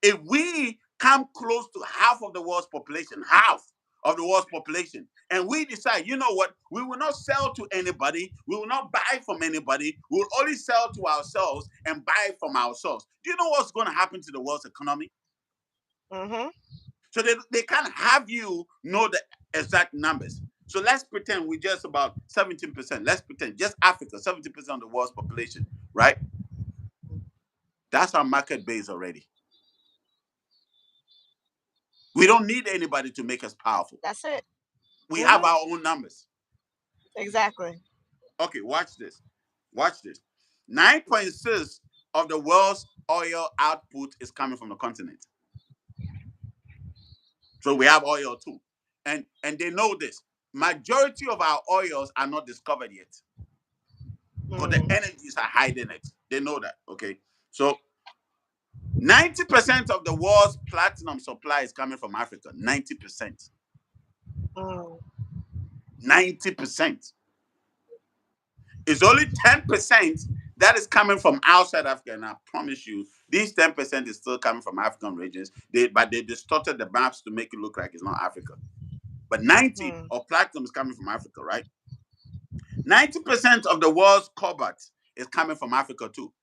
If we come close to half of the world's population, half of the world's population, and we decide, you know what, we will not sell to anybody, we will not buy from anybody, we will only sell to ourselves and buy from ourselves. Do you know what's going to happen to the world's economy? Mm-hmm. So they can't have you know the exact numbers. So let's pretend we just about 17%. Let's pretend just Africa, 70% of the world's population, right? That's our market base already. We don't need anybody to make us powerful. That's it. We have Mm-hmm. our own numbers. Exactly. Okay, watch this. Watch this. 9.6 of the world's oil output is coming from the continent. So we have oil too. And they know this. Majority of our oils are not discovered yet because the Mm. energies are hiding it. They know that. Okay. So 90% of the world's platinum supply is coming from Africa. 90%. Mm. 90%. It's only 10% that is coming from outside Africa. And I promise you, these 10% is still coming from African regions. But they distorted the maps to make it look like it's not Africa. But 90 Mm. of platinum is coming from Africa, right? 90% of the world's cobalt is coming from Africa too.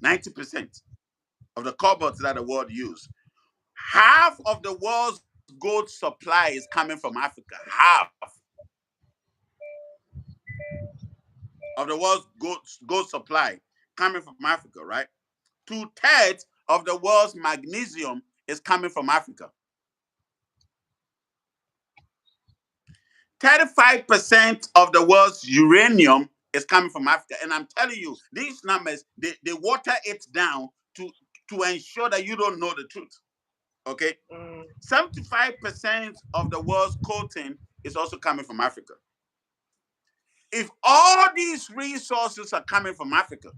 90% of the cobalt that the world uses. Half of the world's gold supply is coming from Africa. Half of the world's gold supply coming from Africa, right? 2/3 of the world's magnesium is coming from Africa. 35% of the world's uranium is coming from Africa. And I'm telling you, these numbers, they water it down to ensure that you don't know the truth. Okay? Mm. 75% of the world's coltan is also coming from Africa. If all these resources are coming from Africa,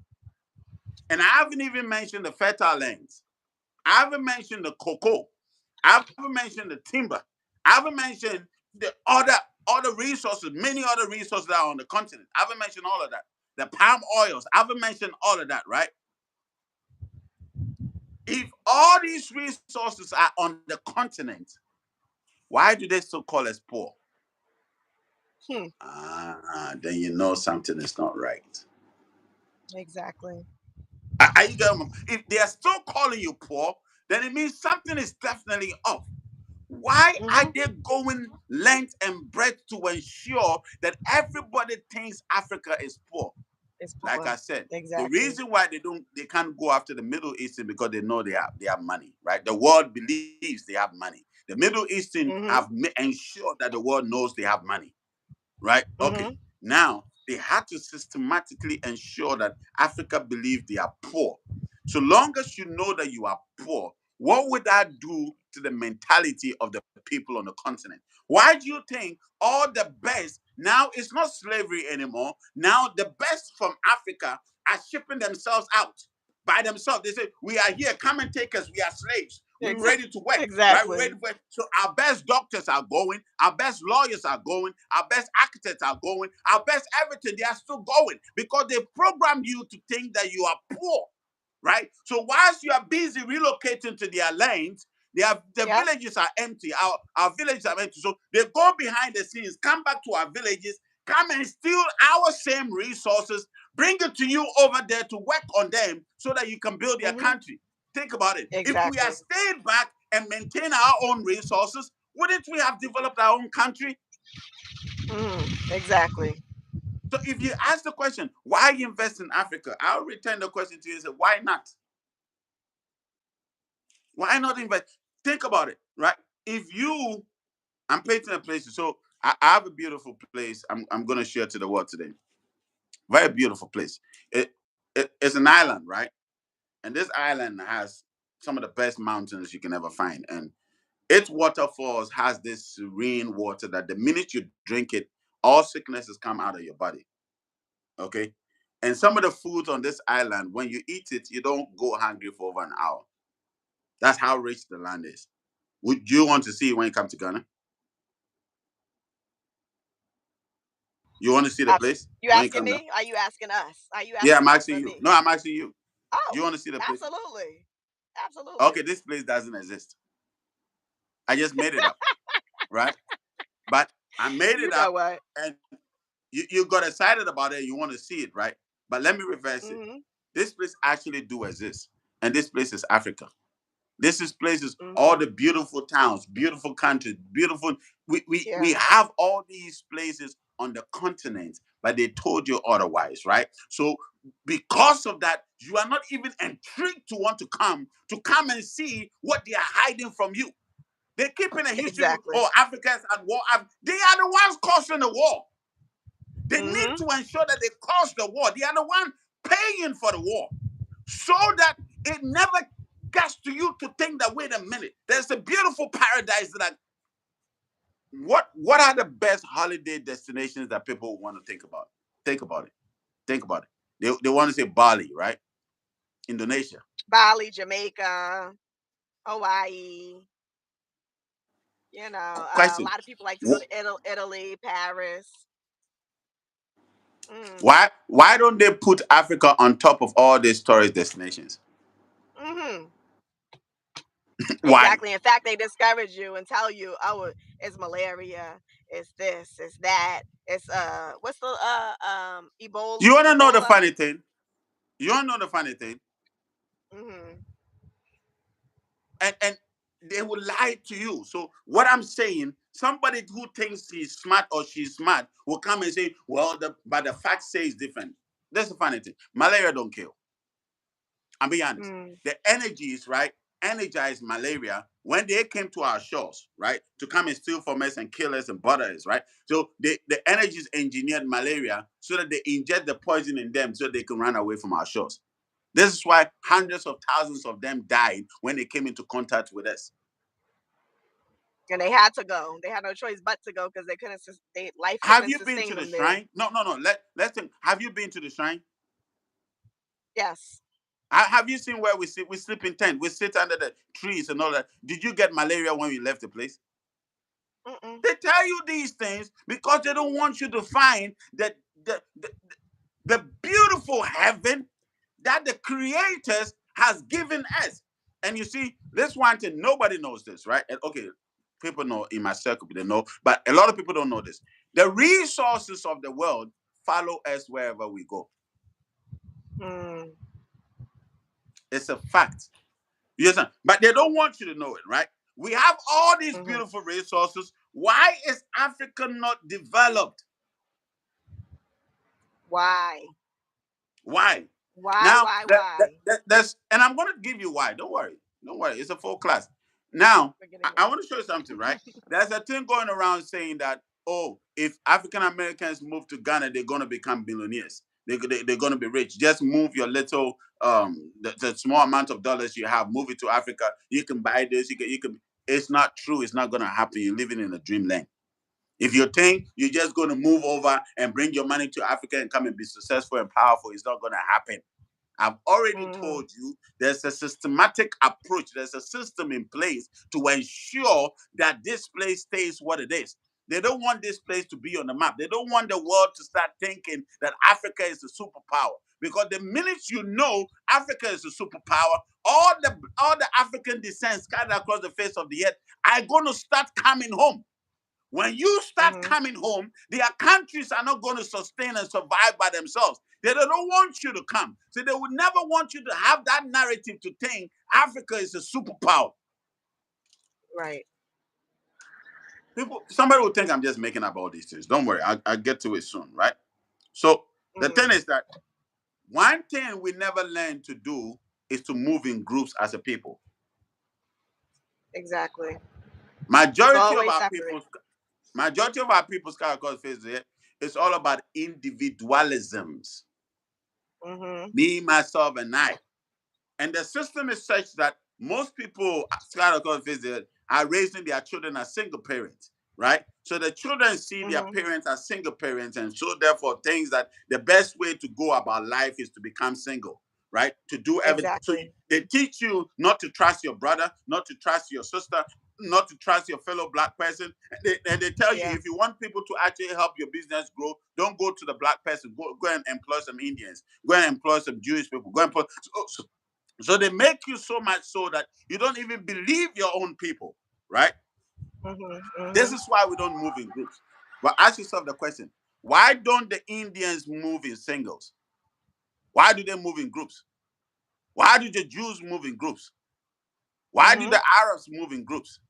and I haven't even mentioned the fertile lands, I haven't mentioned the cocoa, I haven't mentioned the timber, I haven't mentioned the other resources, many other resources that are on the continent. I haven't mentioned all of that. The palm oils, I haven't mentioned all of that, right? If all these resources are on the continent, why do they still call us poor? Hmm. Then you know something is not right. Exactly. Are you getting? If they are still calling you poor, then it means something is definitely off. Why are Mhm. they going length and breadth to ensure that everybody thinks Africa is poor? It's Like poor. I said, the Exactly. reason why they can't go after the Middle Eastern because they know they have money, right? The world believes they have money. The Middle Eastern have Mhm. ensured that the world knows they have money, right? Okay. Mhm. Now they had to systematically ensure that Africa believe they are poor. So long as you know that you are poor, what would that do to the mentality of the people on the continent? Why do you think all the best now it's not slavery anymore? Now the best from Africa are shipping themselves out by themselves. They say, "We are here, come and take us. We are slaves. We're Exa- ready to work, right? We're ready exactly. to work." So our best doctors are going, our best lawyers are going, our best architects are going, our best everything. They are still going because they programmed you to think that you are poor, right? So whilst you are busy relocating to their lands, the Yep. villages are empty. Our villages are empty. So they go behind the scenes, come back to our villages, come and steal our same resources, bring it to you over there to work on them so that you can build your Mhm. country. Think about it. If we had Exactly. stayed back and maintained our own resources, wouldn't we have developed our own country? Mhm. Exactly. So if you ask the question, why invest in Africa? I'll return the question to you and say, why not? Why not invest? Think about it, right? If you, I'm painting a place. So I have a beautiful place. I'm going to share to the world today. Very beautiful place. It's an island, right? And this island has some of the best mountains you can ever find. And its waterfalls has this serene water that the minute you drink it, all sicknesses come out of your body. Okay. And some of the foods on this island, when you eat it, you don't go hungry for over an hour. That's how rich the land is. Would you want to see it when you come to Ghana? You want to see the Abs- place you when you asking come down? me? Are you asking us? Are you Yeah, asking I'm us asking or you. me? No, I'm asking you. Do you Oh, want to see the place? absolutely. Okay, Absolutely. this place doesn't exist. I just made it up, right? But I made You it know up, what? and you got excited about it. You want to see it, right? But let me reverse it. Mhm. This place actually do exist, and this place is Africa. This is places, all Mhm. the beautiful towns, beautiful countries, beautiful. We Yeah. have all these places on the continent, but they told you otherwise, right? So because of that, you are not even intrigued to come and see what they are hiding from you. They keep in a history book. Exactly. Oh, Africa is at war. They are the ones causing the war. They need Mhm. to ensure that they cause the war. They are the one paying for the war, so that it never gets to you to think that wait a minute, there's a beautiful paradise that what are the best holiday destinations that people want to think about? Think about it. Think about it. They want to say Bali, right? Indonesia. Bali, Jamaica, Hawaii. A Question. lot of people like to go wh- to Italy, Paris. Mm. why don't they put Africa on top of all these tourist destinations? Mhm. Why? Exactly. In fact, they discourage you and tell you, "Oh, it's malaria. It's this. It's that. It's what's the Ebola? You want to know the Ebola." funny thing? You want to know the funny thing? Mhm. And they will lie to you. So what I'm saying, somebody who thinks he's smart or she's smart will come and say, "Well, but the fact says different." That's the funny thing. Malaria don't kill. I'm being honest. Mm. The energies, right, energized malaria when they came to our shores, right, to come and steal from us and kill us and bother us, right? So the energies engineered malaria so that they inject the poison in them so they can run away from our shores. This is why Mm. hundreds of thousands of them died when they came into contact with us. And they had to go. They had no choice but to go because they couldn't. They life Have couldn't you been sustain to the them there. shrine? No, no, no. Let's think. Have you been to the shrine? Yes. Have you seen where we sit? We sleep in tent. We sit under the trees and all that. Did you get malaria when we left the place? Mm-mm. They tell you these things because they don't want you to find that the beautiful heaven that the creators has given us. And you see, this one thing, nobody knows this, right? And okay, people know in my circle, they know, but a lot of people don't know this. The resources of the world follow us wherever we go. Mm. It's a fact. You understand? But they don't want you to know it, right? We have all these Mm-hmm. beautiful resources. Why is Africa not developed? Why? Why? Why? Now, Why? Why? that's, and I'm going to give you why. Don't worry. Don't worry. It's a full class. Now, Forgetting I me. want to show you something, right? There's a thing going around saying that, oh, if African Americans move to Ghana, they're going to become billionaires. They're going to be rich. Just move your little, the small amount of dollars you have, move it to Africa. You can buy this. You can. It's not true. It's not going to happen. You're living in a dreamland. If you think you're just going to move over and bring your money to Africa and come and be successful and powerful, it's not going to happen. I've already Mm. told you there's a systematic approach, there's a system in place to ensure that this place stays what it is. They don't want this place to be on the map. They don't want the world to start thinking that Africa is a superpower. Because the minute you know Africa is a superpower, all the African descent scattered across the face of the earth are going to start coming home. When you start Mm-hmm. coming home, their countries are not going to sustain and survive by themselves. They don't want you to come. So they would never want you to have that narrative to think Africa is a superpower. Right. People, somebody will think I'm just making up all these things. Don't worry, I'll get to it soon, right? So the Mm-hmm. thing is that one thing we never learn to do is to move in groups as a people. Exactly. It's Majority of always our separate. people, majority of our people, Sky across the face of the earth, it's all about individualisms. Mm-hmm. Me, myself, and I. And the system is such that most people scattered across visit are raising their children as single parents, right? So the children see their Mm-hmm. parents as single parents, and so therefore things that the best way to go about life is to become single, right? To do everything. So Exactly. they teach you not to trust your brother, not to trust your sister, not to trust your fellow black person. And they tell you Yeah. if you want people to actually help your business grow, don't go to the black person. Go and employ some Indians. Go and employ some Jewish people. Go and employ. So they make you so much so that you don't even believe your own people, right? Mm-hmm. This Mm-hmm. is why we don't move in groups. But ask yourself the question: why don't the Indians move in singles? Why do they move in groups? Why do the Jews move in groups? Why do Mm-hmm. the Arabs move in groups?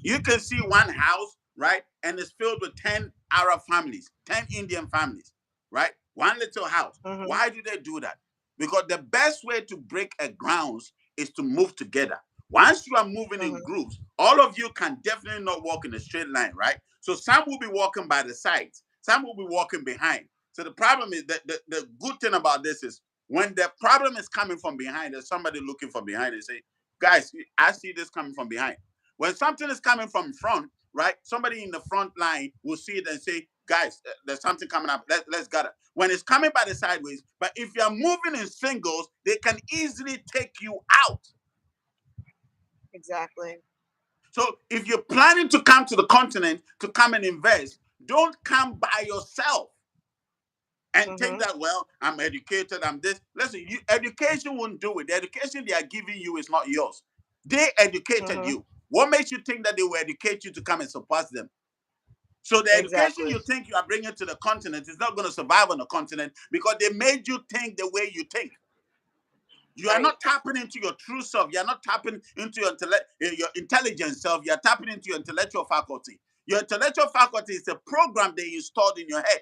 You can see one house, right? And it's filled with 10 Arab families, 10 Indian families, right? One little house. Mm-hmm. Why do they do that? Because the best way to break a grounds is to move together. Once you are moving in Mm-hmm. groups, all of you can definitely not walk in a straight line, right? So some will be walking by the sides, some will be walking behind. So the problem is that the good thing about this is when the problem is coming from behind, there's somebody looking from behind and say, guys, I see this coming from behind. When something is coming from front, right? Somebody in the front line will see it and say, guys, there's something coming up. Let's gather. When it's coming by the sideways, but if you're moving in singles, they can easily take you out. Exactly. So if you're planning to come to the continent to come and invest, don't come by yourself and think Mm-hmm. that, well, I'm educated, I'm this. Listen, education won't do it. The education they are giving you is not yours. They educated Mm-hmm. you. What makes you think that they will educate you to come and support them? So the education Exactly. you think you are bringing to the continent is not going to survive on the continent because they made you think the way you think. You are Right. not tapping into your true self. You are not tapping into your intelligent self. You are tapping into your intellectual faculty. Your intellectual faculty is a program they installed in your head.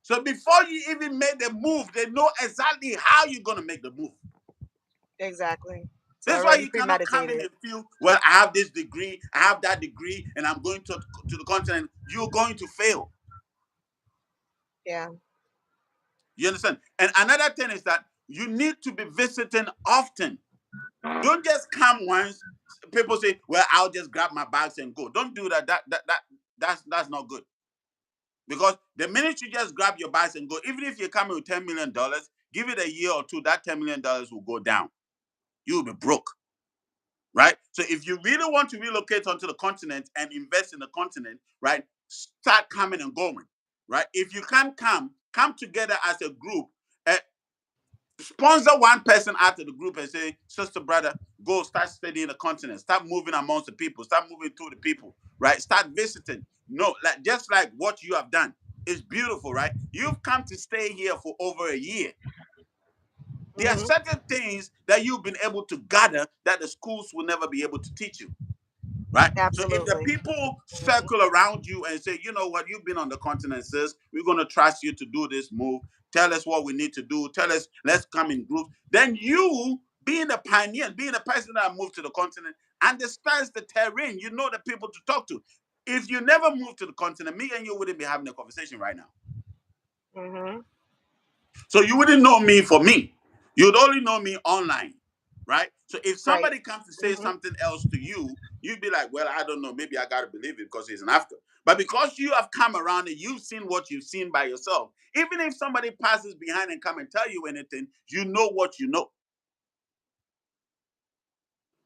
So before you even make the move, they know exactly how you're going to make the move. Exactly. It's That's why already you cannot come in premeditated. and feel, well, I have this degree, I have that degree, and I'm going to the continent. You're going to fail. Yeah. You understand? And another thing is that you need to be visiting often. Don't just come once. People say, "Well, I'll just grab my bags and go." Don't do that. That's not good. Because the minute you just grab your bags and go, even if you're coming with $10 million, give it a year or two, that $10 million will go down. You'll be broke. right? So if you really want to relocate onto the continent and invest in the continent, right, start coming and going, right? If you can't come together as a group. Sponsor one person out of the group and say, sister, brother, go start studying the continent, start moving amongst the people, start moving through the people, right? Start visiting. No, like just like what you have done. It's beautiful, right? You've come to stay here for over a year. There are Mm-hmm. certain things that you've been able to gather that the schools will never be able to teach you. Right? So if the Absolutely. people Mm-hmm. circle around you and say, you know what, you've been on the continent, sis, we're going to trust you to do this move. Tell us what we need to do. Tell us, let's come in groups. Then you, being a pioneer, being a person that moved to the continent, understands the terrain. You know the people to talk to. If you never moved to the continent, me and you wouldn't be having a conversation right now. Mm-hmm. So you wouldn't know me for me. You'd only know me online, right? So if Right. somebody comes to say Mm-hmm. something else to you, you'd be like, well, I don't know. Maybe I got to believe it because he's an African. But because you have come around and you've seen what you've seen by yourself, even if somebody passes behind and come and tell you anything, you know what you know.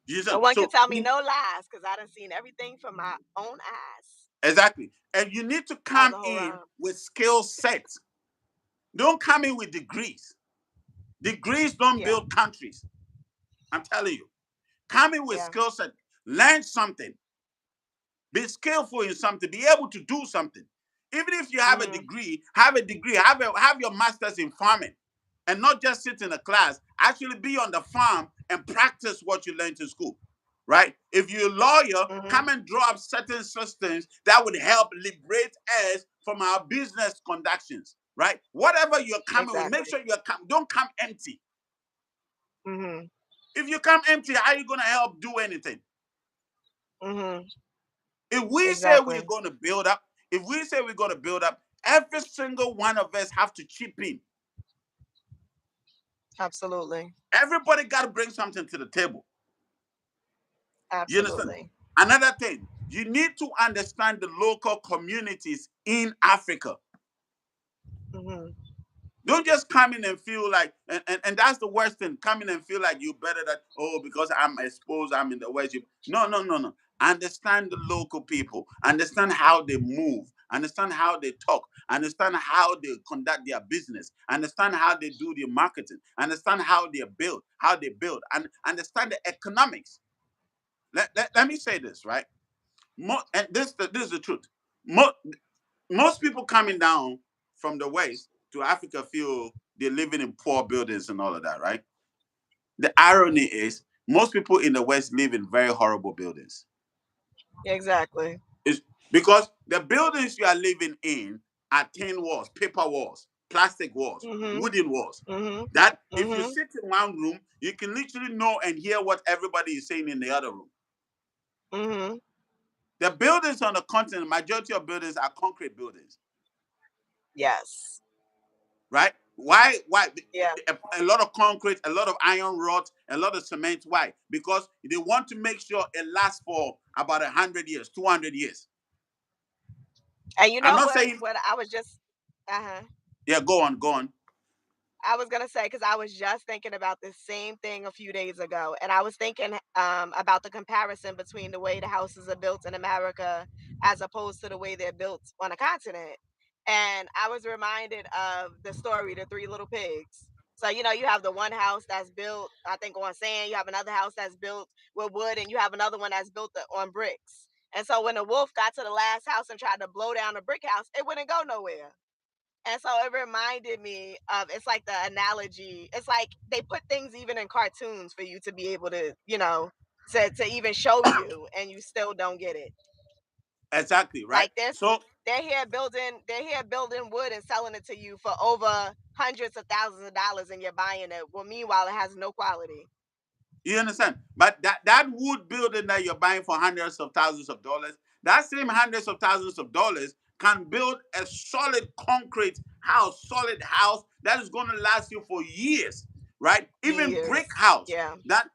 You No see? one can So tell me no lies because I done seen everything from my own eyes. exactly. And you need to That was come a whole in rhyme. with skill sets. Don't come in with degrees. Degrees don't Yeah. build countries. I'm telling you. Come in with Yeah. skill set. Learn something. Be skillful in something. Be able to do something. Even if you have a Mm-hmm. degree, have a degree. Have your master's in farming, and not just sit in a class. Actually, be on the farm and practice what you learned in school. Right? If you're a lawyer, Mm-hmm. come and draw up certain systems that would help liberate us from our business conductions. Right? Whatever you're coming with, make Exactly. sure don't come empty. Mm-hmm. If you come empty, how are you gonna help do anything? Mm-hmm. If we say we're Exactly. going to build up, if we say we're going to build up, every single one of us have to chip in. Absolutely. Everybody got to bring something to the table. You understand? Absolutely. Another thing, you need to understand the local communities in Africa. Mm-hmm. Don't just come in and feel like, and that's the worst thing, come in and feel like you better that, oh, because I'm exposed, I'm in the West. No, no, no, no. Understand the local people, understand how they move, understand how they talk, understand how they conduct their business, understand how they do their marketing, understand how they build, and understand the economics. Let me say this, right? And this is the truth. Mo, most people coming down from the west to Africa feel they're living in poor buildings and all of that, right? The irony is most people in the west live in very horrible buildings. Exactly. It's because the buildings you are living in are tin walls, paper walls, plastic walls, Mm-hmm. wooden walls. Mm-hmm. That if you Mm-hmm. sit in one room, you can literally know and hear what everybody is saying in the other room. Mm-hmm. The buildings on the continent, majority of buildings are concrete buildings. Yes. Right? Why? Why? Yeah. A lot of concrete, a lot of iron rods, a lot of cement. Why? Because they want to make sure it lasts for about 100 years, 200 years. And you I'm know not what? saying, What I was just. Uh-huh. yeah, go on, go on. I was gonna say because I was just thinking about the same thing a few days ago, and I was thinking about the comparison between the way the houses are built in America as opposed to the way they're built on a continent. And I was reminded of the story, The Three Little Pigs. So you have the one house that's built, I think, on sand. You have another house that's built with wood, and you have another one that's built on bricks. And so when the wolf got to the last house and tried to blow down the brick house, it wouldn't go nowhere. And so it reminded me of, it's like the analogy. It's like they put things even in cartoons for you to be able to, to even show you, and you still don't get it. Exactly, right? Like this, So they're here building wood and selling it to you for over hundreds of thousands of dollars, and you're buying it. Well, meanwhile, it has no quality. you understand? But that wood building that you're buying for hundreds of thousands of dollars, that same hundreds of thousands of dollars can build a solid concrete house, solid house that is going to last you for years, right? Even brick Years. house, Yeah. that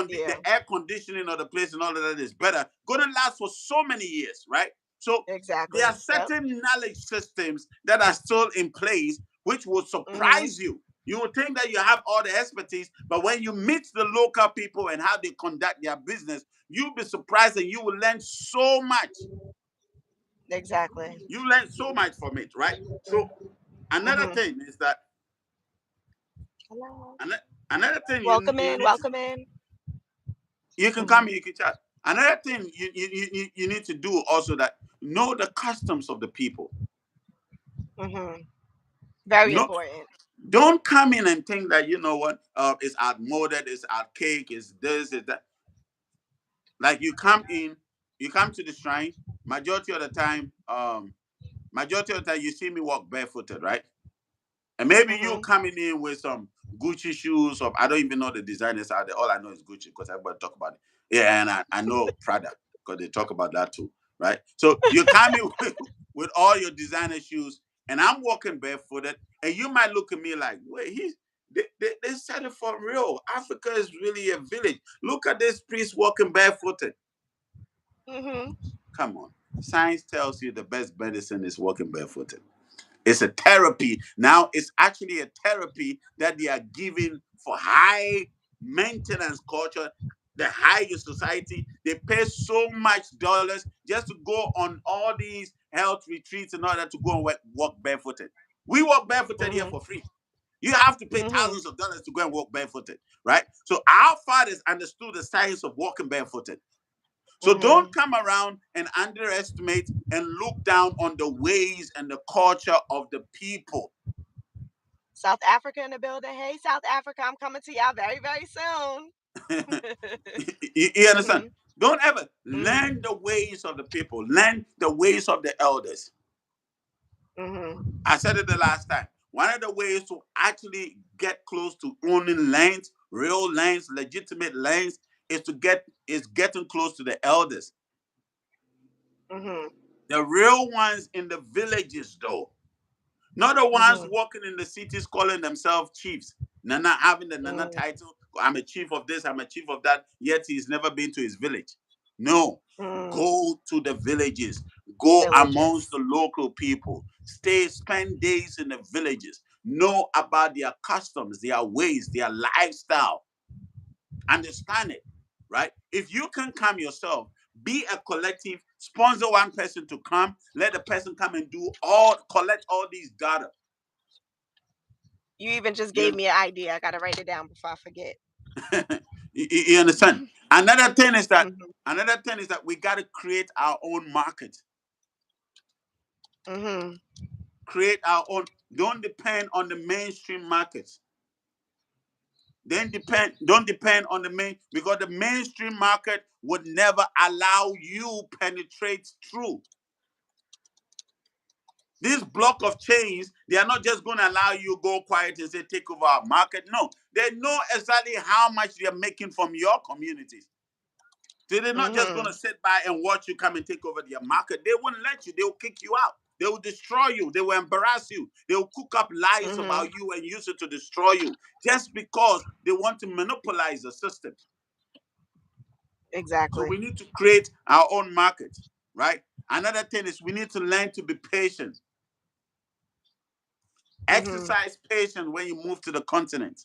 Yeah. the air conditioning of the place and all of that is better, going to last for so many years, right? So there are Exactly. Yep. certain knowledge systems that are still in place which will Mhm. surprise you. You would think that you have all the expertise, but when you meet the local people and how they conduct their business, you'll be surprised and you will learn so much. Exactly. You learn so much from it, right? So another Mm-hmm. thing is that Hello. another thing Welcome you in. need to, Welcome in. you can come Mm-hmm. here, you can chat. Another thing you need to do also, that know the customs of the people. Mm-hmm. Very No, important. don't come in and think that you know what it's outmoded, it's archaic, it's this, is that. Like you come to the shrine. Majority of the time, you see me walk barefooted, right? And maybe you Mm-hmm. coming in with some Gucci shoes, or I don't even know the designers out there. All I know is Gucci because everybody talk about it. Yeah, and I know Prada because they talk about that too, right? So you come in with all your designer shoes, and I'm walking barefooted, and you might look at me like, wait, they said it for real. Africa is really a village. Look at this priest walking barefooted. Mm-hmm. Come on. Science tells you the best medicine is walking barefooted. It's a therapy. Now, it's actually a therapy that they are giving for high maintenance culture, the higher society. They pay so much dollars just to go on all these health retreats in order to go and walk barefooted. We walk barefooted here Mm-hmm. for free. You have to pay Mm-hmm. thousands of dollars to go and walk barefooted, right? So our fathers understood the science of walking barefooted. So Mm-hmm. don't come around and underestimate and look down on the ways and the culture of the people. South Africa in the building. Hey, South Africa, I'm coming to y'all very, very soon. You understand? Mm-hmm. Don't ever Mm-hmm. learn the ways of the people, learn the ways of the elders. Mm-hmm. I said it the last time. One of the ways to actually get close to owning lands, real lands, legitimate lands, is getting close to the elders. Mm-hmm. The real ones in the villages, though. Not the ones Mm-hmm. walking in the cities calling themselves chiefs. Nana having the Nana Mm-hmm. title. I'm a chief of this, I'm a chief of that, yet he's never been to his village. No. Mm. Go to the villages. Go amongst Villages. the local people. Spend days in the villages. Know about their customs, their ways, their lifestyle. Understand it, right? If you can come yourself, be a collective, sponsor one person to come, let the person come and collect all these data. You even just gave You, me an idea. I gotta write it down before I forget. you understand? Mm-hmm. Another thing is that we got to create our own market. Mm-hmm. Create our own. Don't depend on the mainstream markets. Don't depend on the because the mainstream market would never allow you penetrate through. This block of chains, they are not just going to allow you go quiet and say take over our market. No, they know exactly how much they are making from your communities. So they're not just going Mm-hmm. to sit by and watch you come and take over their market. They wouldn't let you. They will kick you out. They will destroy you. They will embarrass you. They will cook up lies Mm-hmm. about you and use it to destroy you just because they want to monopolize the system. So Exactly. we need to create our own market, right? Another thing is we need to learn to be patient. Mm-hmm. Exercise patience when you move to the continent.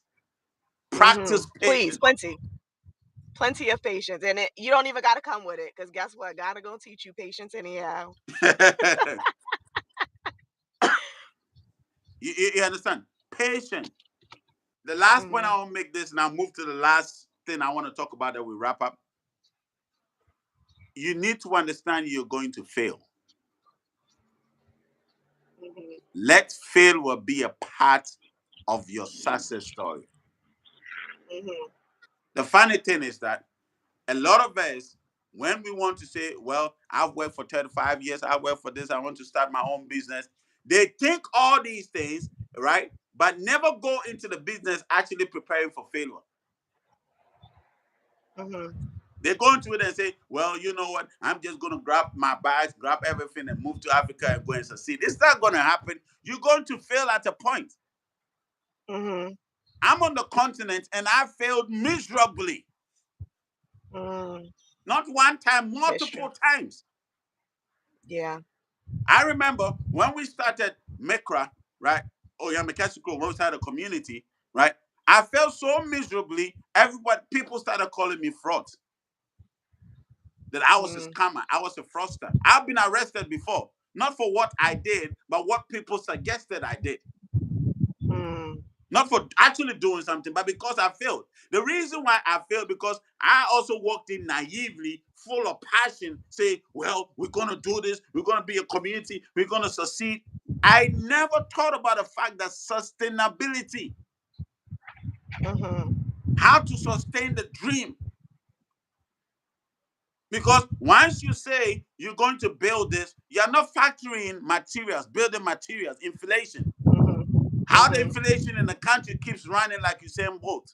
Mm-hmm. Practice Please, patience. plenty of patience, and you don't even gotta come with it, cause guess what? God gonna teach you patience anyhow. You understand? Patient. The last point Mm-hmm. I want to make this, and I'll move to the last thing I want to talk about that we wrap up. You need to understand you're going to fail. Mm-hmm. Let failure be a part of your success story. Mm-hmm. The funny thing is that a lot of us, when we want to say, well, I've worked for 35 years, I work for this, I want to start my own business, they think all these things, right? But never go into the business actually preparing for failure. Mm-hmm. They go into it and say, well, you know what? I'm just going to grab my bags, grab everything, and move to Africa and go and succeed. It's not going to happen. You're going to fail at a point. Mm-hmm. I'm on the continent and I failed miserably. Mm. Not one time, That's true. multiple times. Yeah. I remember when we started Mekra, right? Oh, yeah, Mekasiko, when we started a community, right? I felt so miserably. People started calling me fraud. That I was a Mm, scammer. I was a fraudster. I've been arrested before, not for what I did, but what people suggested I did. mm, Not for actually doing something, but because I failed. The reason why I failed because I also walked in naively, full of passion, saying, well, we're going to do this. We're going to be a community. We're going to succeed. I never thought about the fact that sustainability, mm-hmm, how to sustain the dream. Because once you say you're going to build this, you're not factoring materials, building materials, inflation. mm-hmm, How the mm-hmm. inflation in the country keeps running like you saying boat.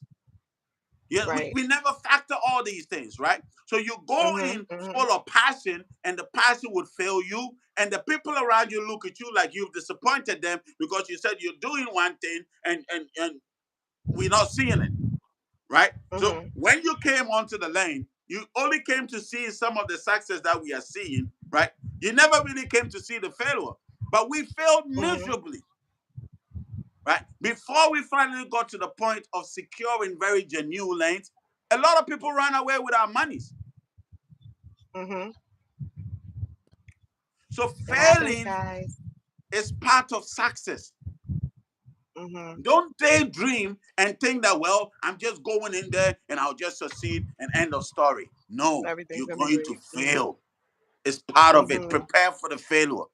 Yeah, Right. we never factor all these things, right? So you go Mm-hmm, in mm-hmm, full of passion, and the passion would fail you, and the people around you look at you like you've disappointed them because you said you're doing one thing and we're not seeing it, right? So mm-hmm, when you came onto the lane, you only came to see some of the success that we are seeing, right? You never really came to see the failure, but we failed mm-hmm, miserably, right? Before we finally got to the point of securing very genuine lanes, a lot of people ran away with our monies. mm-hmm. So It happens, failing guys. is part of success. Mm-hmm. Don't daydream and think that, well, I'm just going in there and I'll just succeed and end of story. No, Everything's you're gonna be going to great. Mm-hmm, fail. It's part of it. mm-hmm, Prepare for the failure,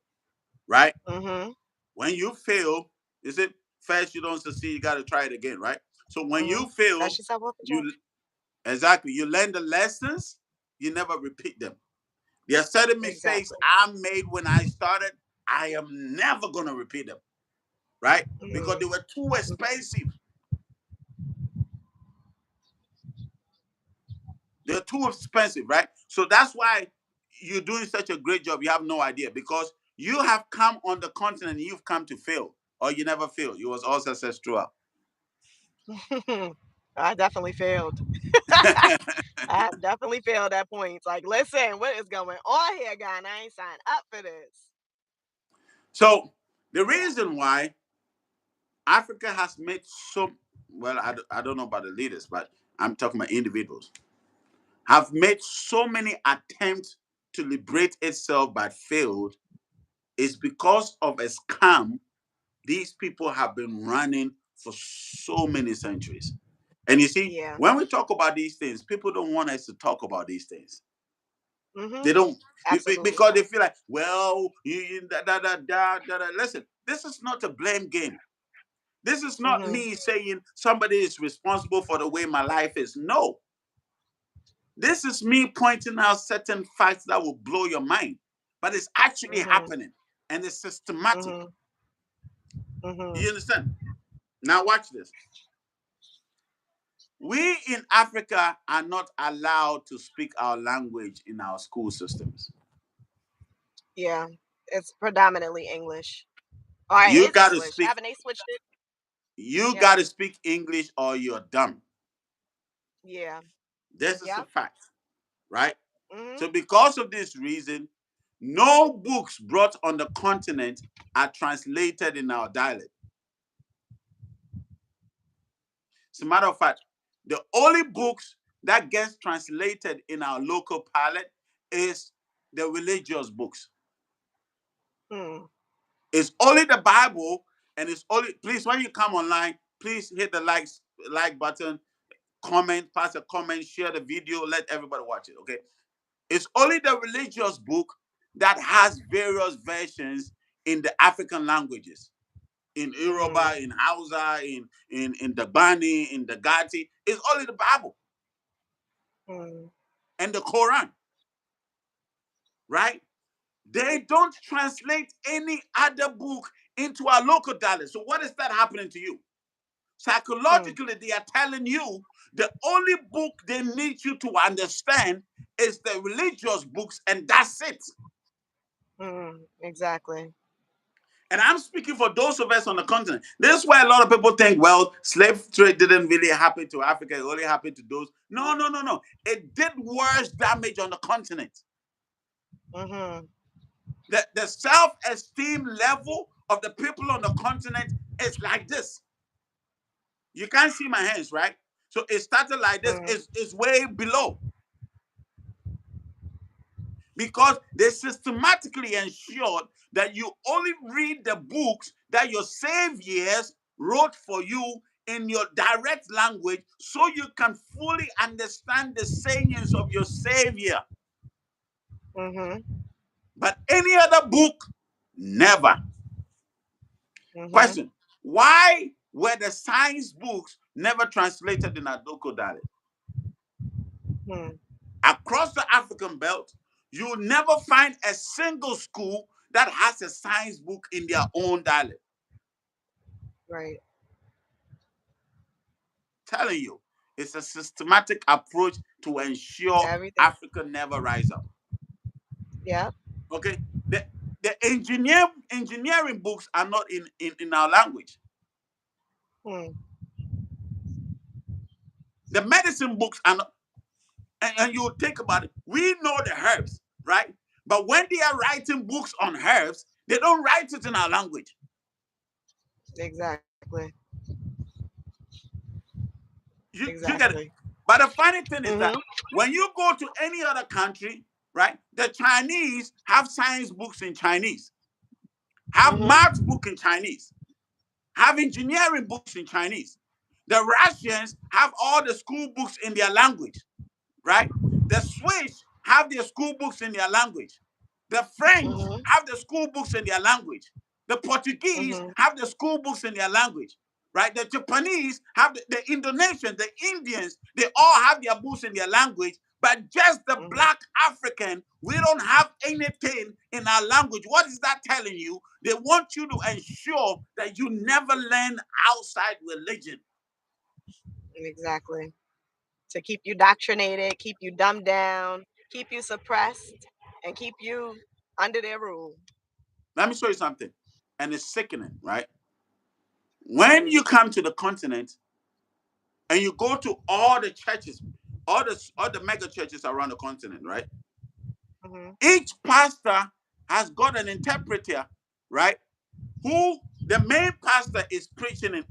right? mm-hmm, When you fail, is it first you don't succeed, you got to try it again, right? So when mm-hmm. you fail, That's yourself off the job. you exactly you learn the lessons, you never repeat them. There are certain mistakes Exactly. I made when I started. I am never gonna repeat them, right? Because Mm-hmm. they were too expensive. They're too expensive, right? So that's why you're doing such a great job. You have no idea because you have come on the continent, you've come to fail, or you never failed. You was all success throughout. I definitely failed. I have definitely failed at points. Like, listen, what is going on here, guy? And I ain't signed up for this. So the Yeah. reason why Africa has made so well, I don't know about the leaders, but I'm talking about individuals, have made so many attempts to liberate itself but failed is because of a scam these people have been running for so many centuries. And you see, Yeah. when we talk about these things, people don't want us to talk about these things. Mm-hmm. They don't Absolutely because not. they feel like, well, da, da, da, da, da, da. Listen, this is not a blame game. This is not Mm-hmm. me saying somebody is responsible for the way my life is. No, this is me pointing out certain facts that will blow your mind, but it's actually Mm-hmm. happening and it's systematic. Mm-hmm. Mm-hmm. You understand? Now, watch this. We in Africa are not allowed to speak our language in our school systems. Yeah. It's predominantly English. All right, You it's got to English. speak. Haven't they switched it? You Yep. got to speak English or you're dumb. Yeah. This is a Yep. fact, right? Mm-hmm. So, because of this reason, no books brought on the continent are translated in our dialect. As a matter of fact, the only books that gets translated in our local palette is the religious books. Hmm. It's only the Bible, and it's only please when you come online, please hit the like button, comment, pass a comment, share the video, let everybody watch it. Okay, it's only the religious book that has various versions in the African languages, in Hmm. Yoruba, in Hausa, in Dagbani, in Dagati. It's only the Bible Hmm. and the Quran, right? They don't translate any other book into our local dialect. So what is that happening to you? Hmm. Psychologically, they are telling you the only book they need you to understand is the religious books, and that's it. Hmm. Exactly. And I'm speaking for those of us on the continent. This is why a lot of people think, well, slave trade didn't really happen to Africa, it only happened to those. No, no, no, no. It did worse damage on the continent. Mm-hmm. The self-esteem level of the people on the continent is like this. You can't see my hands, right? So it started like this. Mm-hmm. It's way below. Because they systematically ensured that you only read the books that your saviors wrote for you in your direct language so you can fully understand the sayings of your savior. Mm-hmm. But any other book, never. Mm-hmm. Question: why were the science books never translated in a local dialect? Hmm. Across the African belt, you'll never find a single school that has a science book in their own dialect. Right. Telling you, it's a systematic approach to ensure Everything. Africa never rise up. Yeah. Okay, the engineering books are not in our language. Hmm. The medicine books are not, and you think about it. We know the herbs, right? But when they are writing books on herbs, they don't write it in our language. Exactly. You get it. Exactly. But the funny thing is Mm-hmm. that when you go to any other country, right, the Chinese have science books in Chinese, have Mm-hmm. math book in Chinese, have engineering books in Chinese. The Russians have all the school books in their language, right? The Swiss have their school books in their language. The French Mm-hmm. have the school books in their language. The Portuguese Mm-hmm. have the school books in their language, right? The Japanese have the Indonesians, the Indians, they all have their books in their language. But just the Mm-hmm. black African, we don't have anything in our language. What is that telling you? They want you to ensure that you never learn outside religion. Exactly. To keep you doctrinated, keep you dumbed down, keep you suppressed, and keep you under their rule. Let me show you something. And it's sickening, right? When Mm-hmm. you come to the continent and you go to all the churches, all the mega churches around the continent, right? Mm-hmm. Each pastor has got an interpreter, right? Who the main pastor is preaching in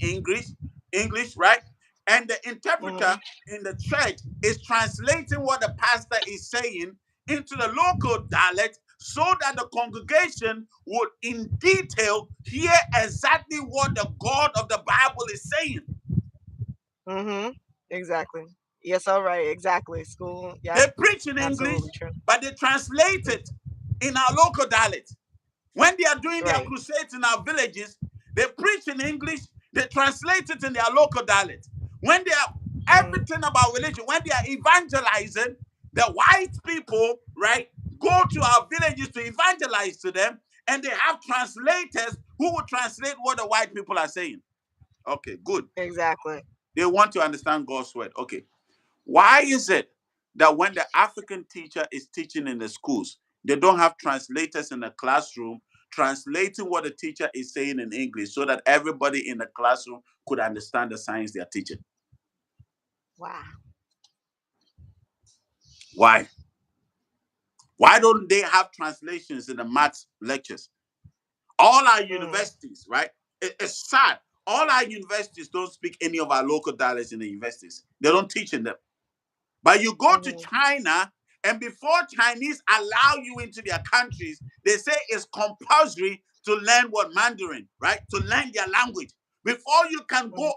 English, right? And the Mm-hmm. interpreter in the church is translating what the pastor is saying into the local dialect so that the congregation would in detail hear exactly what the God of the Bible is saying. Mm-hmm. Exactly. Yes, all right. Exactly. School. They Yep. preach in English, Absolutely true. but they translate it in our local dialect. When they are doing their Right. crusades in our villages, they preach in English, they translate it in their local dialect. When they are Mm. everything about religion, when they are evangelizing, the white people, right, go to our villages to evangelize to them, and they have translators who will translate what the white people are saying. Okay, good. Exactly. They want to understand God's word. Okay. Why is it that when the African teacher is teaching in the schools, they don't have translators in the classroom translating what the teacher is saying in English so that everybody in the classroom could understand the science they are teaching? Wow. Why? Why don't they have translations in the maths lectures? All our Mm. universities, right? It's sad. All our universities don't speak any of our local dialects in the universities. They don't teach in them. But you go to Mm-hmm. China, and before Chinese allow you into their countries, they say it's compulsory to learn what Mandarin, right? To learn their language. Before you can go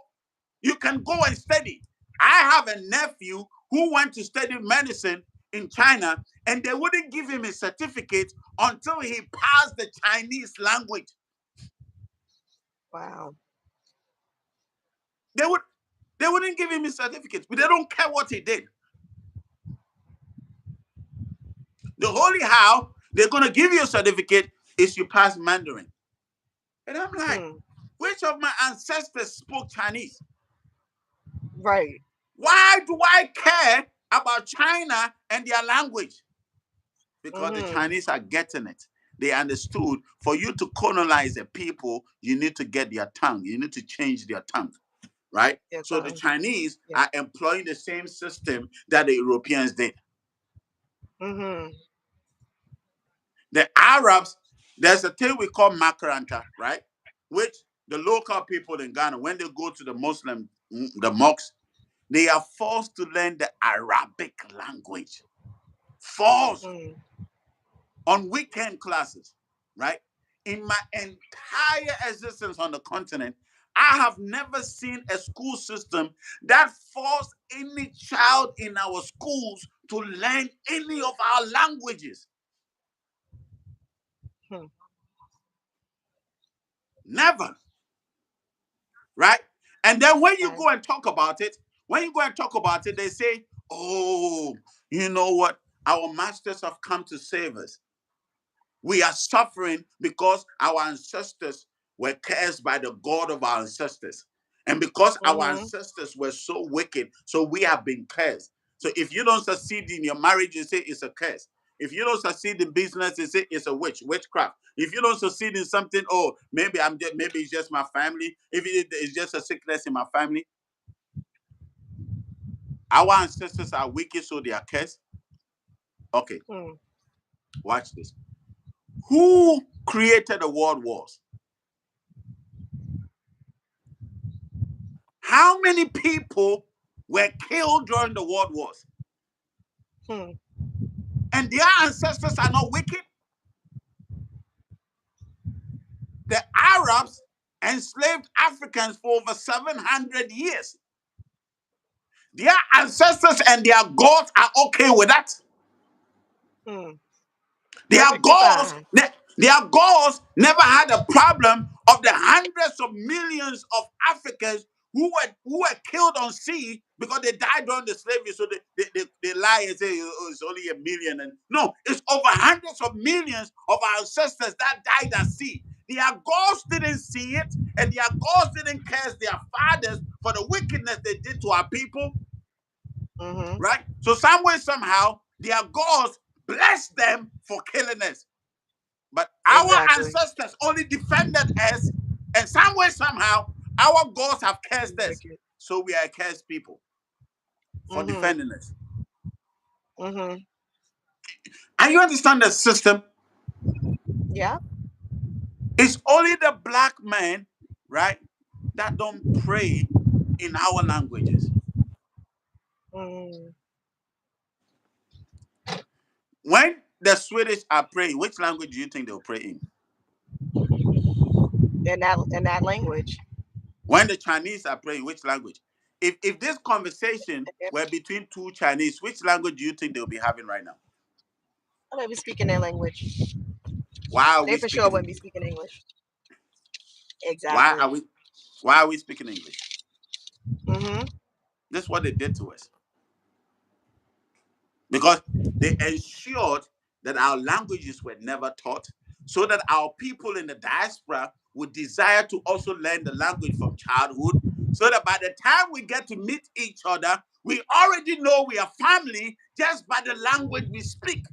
and study. I have a nephew who went to study medicine in China, and they wouldn't give him a certificate until he passed the Chinese language. Wow. They would they wouldn't give him a certificate, but they don't care what he did. The holy how they're gonna give you a certificate is you pass Mandarin. And I'm like, Hmm. which of my ancestors spoke Chinese? Right. Why do I care about China and their language? Because the Mm-hmm. Chinese are getting it. They understood for you to colonize a people, you need to get their tongue. You need to change their tongue, right? Yes. So the Chinese Yeah. are employing the same system that the Europeans did. Mm-hmm. The Arabs, there's a thing we call makaranta, right? Which the local people in Ghana, when they go to the the mosques, they are forced to learn the Arabic language. Forced Mm. on weekend classes, right? In my entire existence on the continent, I have never seen a school system that forced any child in our schools to learn any of our languages. Hmm. Never, right? And then when you Right. go and talk about it, they say, oh, you know what? Our masters have come to save us. We are suffering because our ancestors were cursed by the God of our ancestors. And because our Mm-hmm. ancestors were so wicked, so we have been cursed. So if you don't succeed in your marriage, you say it's a curse. If you don't succeed in business, you say it's a witchcraft. If you don't succeed in something, oh, maybe it's just my family. If it's just a sickness in my family, our ancestors are wicked, so they are cursed. Okay, Hmm. watch this. Who created the world wars? How many people were killed during the world wars? Hmm. And their ancestors are not wicked? The Arabs enslaved Africans for over 700 years. Their ancestors and their gods are okay with that. Hmm. Their Perfectly gods, fine. their gods never had a problem of the hundreds of millions of Africans who were killed on sea because they died during the slavery. So they lie and say, oh, it's only a million. And no, it's over hundreds of millions of our ancestors that died at sea. Their gods didn't see it, and their gods didn't curse their fathers for the wickedness they did to our people, Mm-hmm. right? So some way, somehow, their gods blessed them for killing us. But our Exactly. ancestors only defended us, and some way, somehow, our gods have cursed us. Wicked. So we are cursed people for Mm-hmm. defending us. Mm-hmm. And you understand the system? Yeah. It's only the black men, right, that don't pray in our languages. Mm. When the Swedish are praying, which language do you think they'll pray in? In that language. When the Chinese are praying, which language? If this conversation were between two Chinese, which language do you think they'll be having right now? They be speaking their language. Why are They we for sure speaking wouldn't be English? speaking English. Why Exactly. are we why are we speaking English? Mm-hmm. This is what they did to us. Because they ensured that our languages were never taught, so that our people in the diaspora would desire to also learn the language from childhood, so that by the time we get to meet each other, we already know we are family just by the language we speak.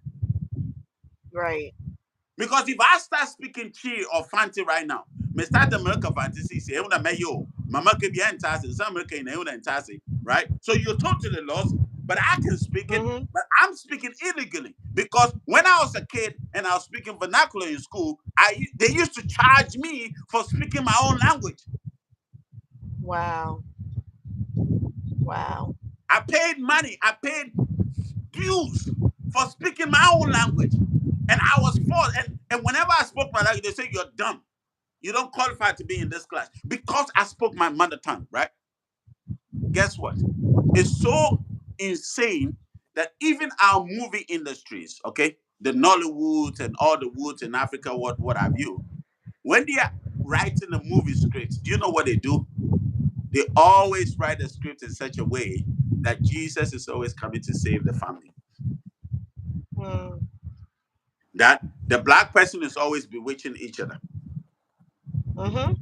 Right. Because if I start speaking Chi or Fanti right now, me start America Fanti say, "Una me yo, mama ke bien tasi, some America in una tasi," right? So you're totally lost, but I can speak it, Mm-hmm. but I'm speaking illegally because when I was a kid and I was speaking vernacular in school, they used to charge me for speaking my own language. Wow. Wow. I paid money, I paid dues for speaking my own language, and I was forced. And whenever I spoke my language, they say you're dumb. You don't qualify to be in this class because I spoke my mother tongue, right? Guess what? It's so insane that even our movie industries, okay, the Nollywoods and all the woods in Africa, what have you, when they are writing a movie script, do you know what they do? They always write a script in such a way that Jesus is always coming to save the family. Mm. That the black person is always bewitching each other. Mm-hmm.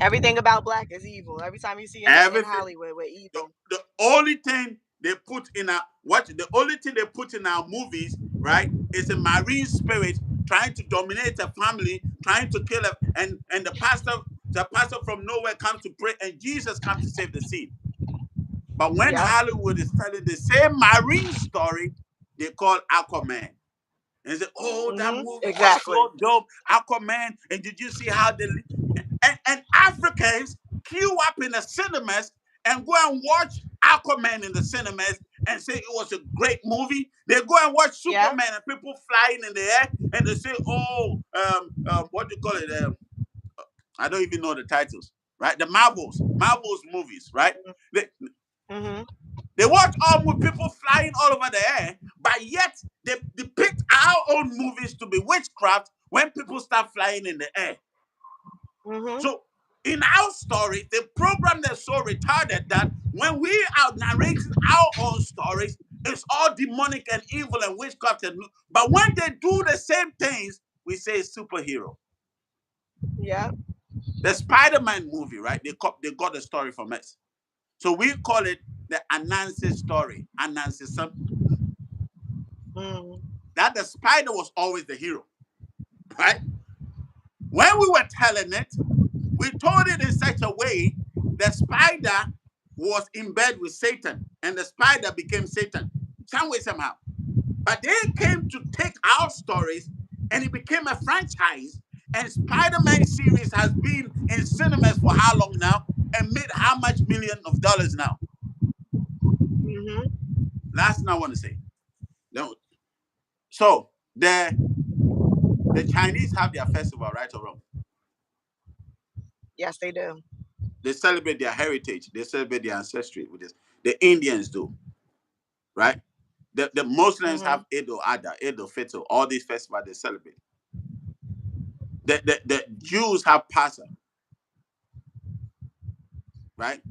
Everything about black is evil. Every time you see in Everything. Hollywood, we're the, evil. the only thing they put in our what the only thing they put in our movies, right, is a marine spirit trying to dominate a family, trying to kill a, and the pastor from nowhere comes to pray and Jesus comes to save the scene. But when Yep. Hollywood is telling the same marine story, they call Aquaman. And say, oh, that Mm-hmm. movie was Exactly. so dope, Aquaman. And did you see how and Africans queue up in the cinemas and go and watch Aquaman in the cinemas and say it was a great movie. They go and watch Yeah. Superman and people flying in the air and they say, "Oh, what do you call it? I don't even know the titles, right? The Marvels movies, right? They, Mm-hmm. they watch all people flying all over the air, but yet they depict our own movies to be witchcraft when people start flying in the air. Mm-hmm. So in our story, the program is so retarded that when we are narrating our own stories, it's all demonic and evil and witchcraft. But when they do the same things, we say superhero. Yeah. The Spider-Man movie, right? They got the story from us. So we call it the Anansi story. Anansi son. Mm. That the spider was always the hero, right? When we were telling it, we told it in such a way the spider was in bed with Satan and the spider became Satan, some way, somehow. But they came to take our stories and it became a franchise. And Spider-Man series has been in cinemas for how long now and made how much million of dollars now? Mm-hmm. Last thing I want to say. No. So the Chinese have their festival, right or wrong? Yes, they do. They celebrate their heritage. They celebrate their ancestry with this. The Indians do, right? The Muslims Mm-hmm. have Eid al-Adha, Eid al-Fitr, all these festivals they celebrate. The Jews have Passover, right?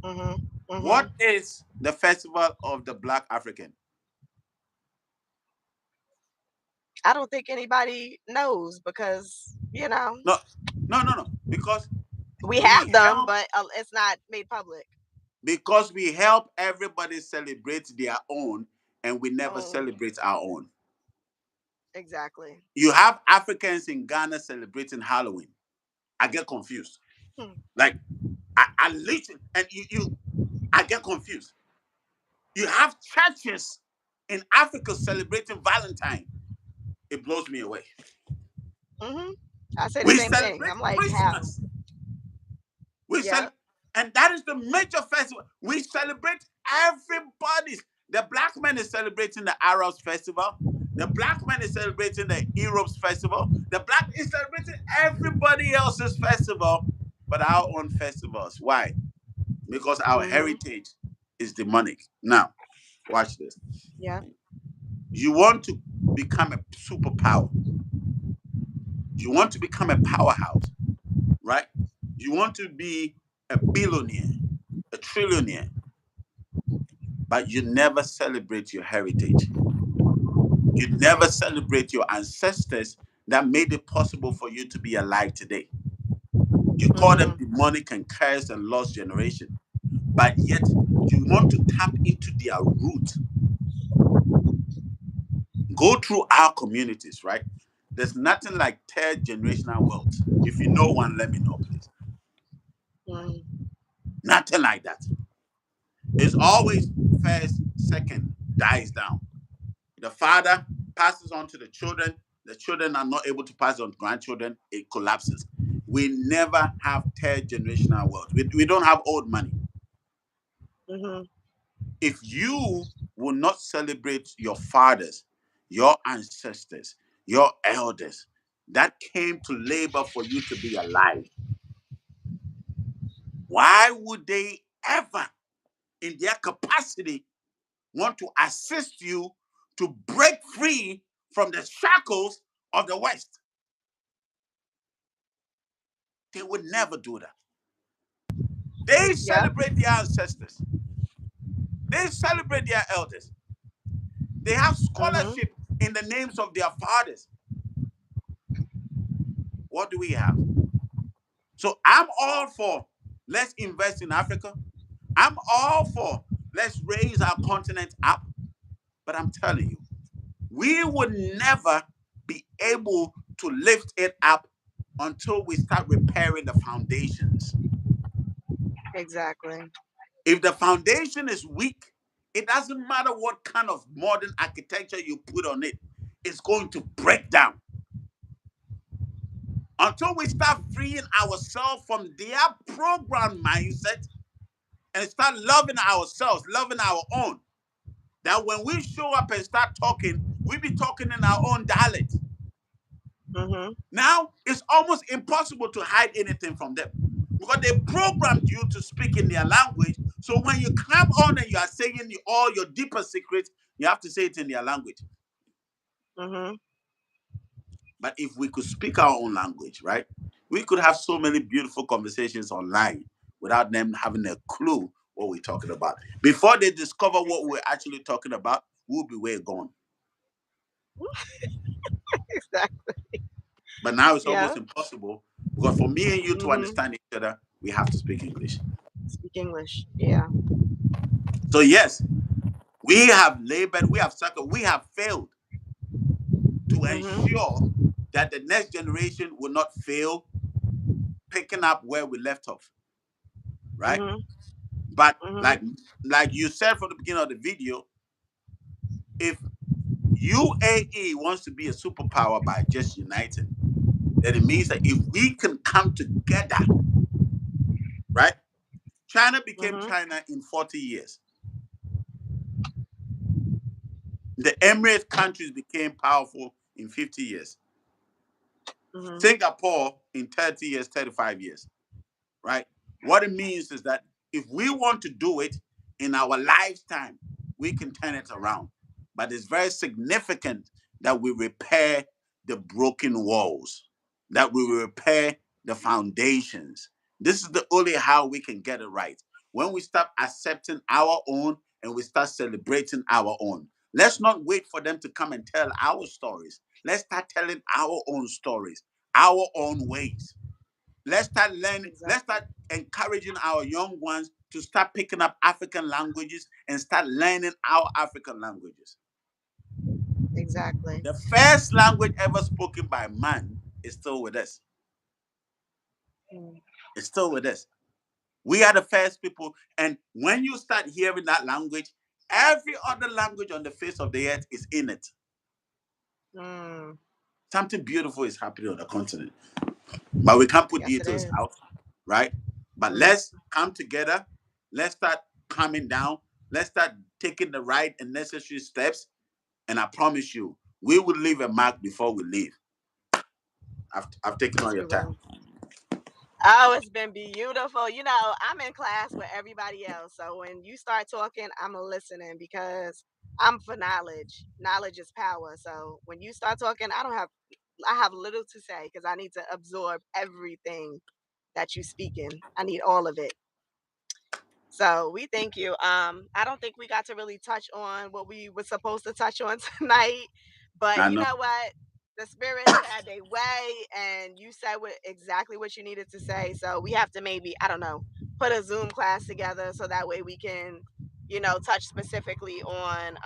Mm-hmm. Mm-hmm. What is the festival of the Black African? I don't think anybody knows because No, no. we We have them, help but it's not made public. because we help everybody celebrate their own, and we never Mm, celebrate our own. exactly. You have Africans in Ghana celebrating Halloween. I get confused. Hmm. Like I listen and I get confused. You have churches in Africa celebrating Valentine. It blows me away. Mm-hmm. I say the We same thing. celebrate I'm like, how? Christmas. We Yeah. celebrate, and that is the major festival. We celebrate everybody's. The black man is celebrating the Arabs festival. The black man is celebrating the Europe's festival. The black is celebrating everybody else's festival, but our own festivals. Why? Because our Mm-hmm. heritage is demonic. Now, watch this. Yeah. You want to become a superpower. You want to become a powerhouse, right? You want to be a billionaire, a trillionaire, but you never celebrate your heritage. You never Mm, celebrate your ancestors that made it possible for you to be alive today. You call them mm-hmm. demonic and cursed and lost generation, but yet you want to tap into their root. Go through our communities, right? There's nothing like third generational wealth. If you know one, let me know, please. Mm, Nothing like that. It's always first, second, dies down. The father passes on to the children. The children are not able to pass on to grandchildren. It collapses. We never have third generational wealth. We don't have old money. mm-hmm. If you will not celebrate your fathers, your ancestors, your elders that came to labor for you to be alive, why would they ever, in their capacity, want to assist you to break free from the shackles of the West? They would never do that. They Yep. celebrate their ancestors. They celebrate their elders. They have Mm-hmm. scholarship in the names of their fathers. What do we have? So I'm all for let's invest in Africa. I'm all for let's raise our continent up. But I'm telling you, we would never be able to lift it up until we start repairing the foundations. Exactly. If the foundation is weak, it doesn't matter what kind of modern architecture you put on it, it's going to break down. Until we start freeing ourselves from their program mindset and start loving ourselves, loving our own. That when we show up and start talking, we be talking in our own dialect. Mm-hmm. Now it's almost impossible to hide anything from them because they programmed you to speak in their language. So when you come on and you are saying all your deeper secrets, you have to say it in their language. Mm-hmm. But if we could speak our own language, right, we could have so many beautiful conversations online without them having a clue what we're talking about. Before they discover what we're actually talking about, we'll be way gone. Exactly. But now it's Yeah. almost impossible because for me and you to Mm-hmm. understand each other, we have to speak English. Speak English. Yeah. So yes, we have labored, we have suffered, we have failed to Mm-hmm. ensure that the next generation will not fail picking up where we left off, right? Mm-hmm. But Mm-hmm. like you said from the beginning of the video, if UAE wants to be a superpower by just uniting, then it means that if we can come together, right? China became Mm-hmm. China in 40 years. The Emirate countries became powerful in 50 years. Mm-hmm. Singapore in 30 years, 35 years, right? What it means is that if we want to do it in our lifetime, we can turn it around. But it's very significant that we repair the broken walls, that we repair the foundations. This is the only how we can get it right. When we start accepting our own and we start celebrating our own. Let's not wait for them to come and tell our stories. Let's start telling our own stories, our own ways. Let's start learning, let's Exactly. start encouraging our young ones to start picking up African languages and start learning our African languages. Exactly. The first language ever spoken by man is still with us. Mm. It's still with us. We are the first people. And when you start hearing that language, every other language on the face of the earth is in it. Mm. Something beautiful is happening on the continent. But we can't put Yes, it details is. out, right? But Mm. let's come together. Let's start calming down. Let's start taking the right and necessary steps. And I promise you, we will leave a mark before we leave. I've taken all Yes, your we time. will. Oh, it's been beautiful. You know, I'm in class with everybody else. So when you start talking, I'm listening because I'm for knowledge. Knowledge is power. So when you start talking, I have little to say because I need to absorb everything that you speaking. I need all of it. So we thank you. I don't think we got to really touch on what we were supposed to touch on tonight, but I you know. know what? The spirits had their way, and you said exactly what you needed to say. So we have to maybe, I don't know, put a Zoom class together so that way we can, touch specifically on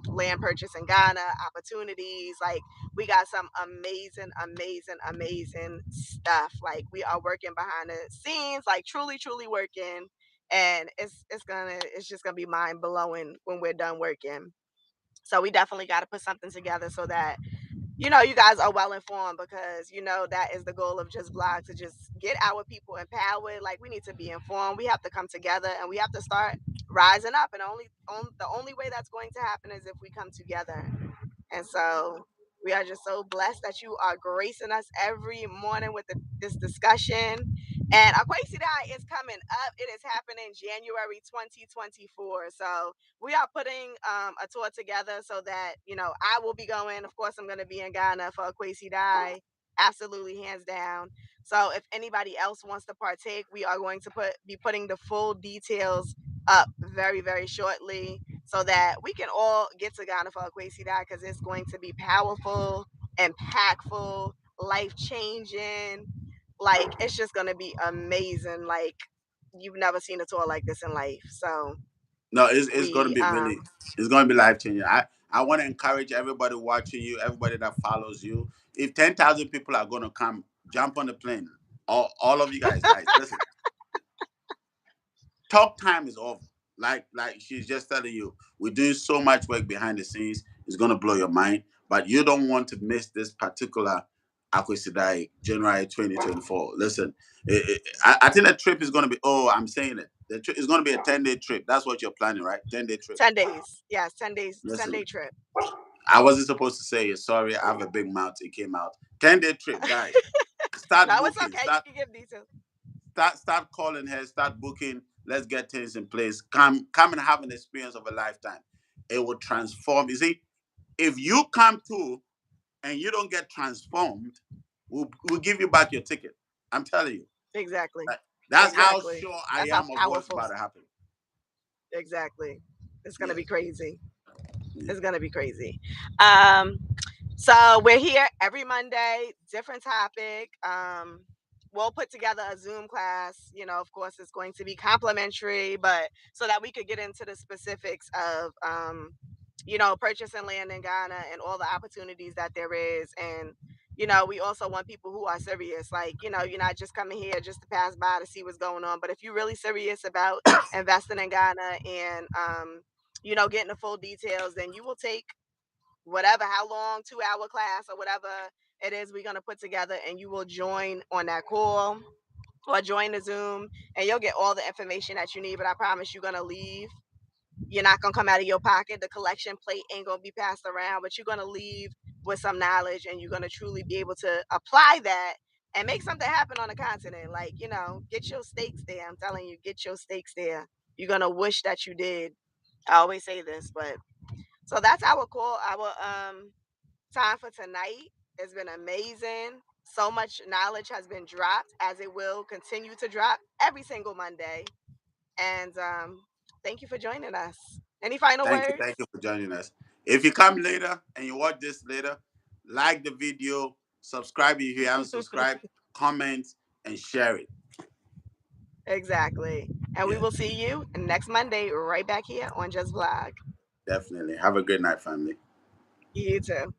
land purchase in Ghana, opportunities. Like we got some amazing, amazing, amazing stuff. Like we are working behind the scenes, like truly, truly working, and it's just gonna be mind blowing when we're done working. So we definitely got to put something together so that you guys are well informed, because that is the goal of Just Blog, to just get our people empowered. Like we need to be informed. We have to come together and we have to start rising up. And the only way that's going to happen is if we come together. And so we are just so blessed that you are gracing us every morning with this discussion. And Akwesi Day is coming up. It is happening January 2024. So we are putting a tour together so that, I will be going. Of course, I'm going to be in Ghana for Akwesi Day. Absolutely, hands down. So if anybody else wants to partake, we are going to be putting the full details up very, very shortly so that we can all get to Ghana for Akwesi Day, because it's going to be powerful, impactful, life changing. Like it's just going to be amazing. Like you've never seen a tour like this in life. So No, it's going to we be really, it's going to be life changing. I want to encourage everybody watching you, everybody that follows you. If 10,000 people are going to come, jump on the plane. All of you guys, listen. Talk time is over. Like she's just telling you, we're doing so much work behind the scenes. It's gonna blow your mind, but you don't want to miss this particular Akwesidai January 2024. Listen, I think the trip is gonna be. Oh, I'm saying it. It's going to be a 10-day trip. That's what you're planning, right? 10-day trip. 10 days. Yes, 10 days, Listen, 10-day trip. I wasn't supposed to say it. Sorry, I have a big mouth. It came out. 10-day trip, guys. Start No, it's booking. okay. You can give details. Start calling her. Start booking. Let's get things in place. Come and have an experience of a lifetime. It will transform. You see, if you come to and you don't get transformed, we'll give you back your ticket. I'm telling you. Exactly. That's how Exactly. sure I That's how am of what's powerful. about to happen. Exactly. It's gonna Yeah. be crazy. Yeah. It's gonna be crazy. So we're here every Monday, different topic. We'll put together a Zoom class. You know, of course, it's going to be complimentary, but so that we could get into the specifics of, you know, purchasing land in Ghana and all the opportunities that there is. And, you know, we also want people who are serious. Like, you know, you're not just coming here just to pass by to see what's going on. But if you're really serious about investing in Ghana and, you know, getting the full details, then you will take whatever, how long, 2-hour class or whatever it is we're going to put together, and you will join on that call or join the Zoom, and you'll get all the information that you need. But I promise you're going to leave. You're not going to come out of your pocket. The collection plate ain't going to be passed around, but you're going to leave with some knowledge, and you're going to truly be able to apply that and make something happen on the continent. Like, you know, get your stakes there. I'm telling you, get your stakes there. You're going to wish that you did. I always say this, but so that's our call, our time for tonight. It's been amazing. So much knowledge has been dropped, as it will continue to drop every single Monday. And thank you for joining us. Any final words? Thank you for joining us. If you come later and you watch this later, like the video, subscribe if you haven't subscribed, comment, and share it. Exactly. And we Yeah, will see you next Monday right back here on Just Vlog. definitely. Have a good night, family. You too.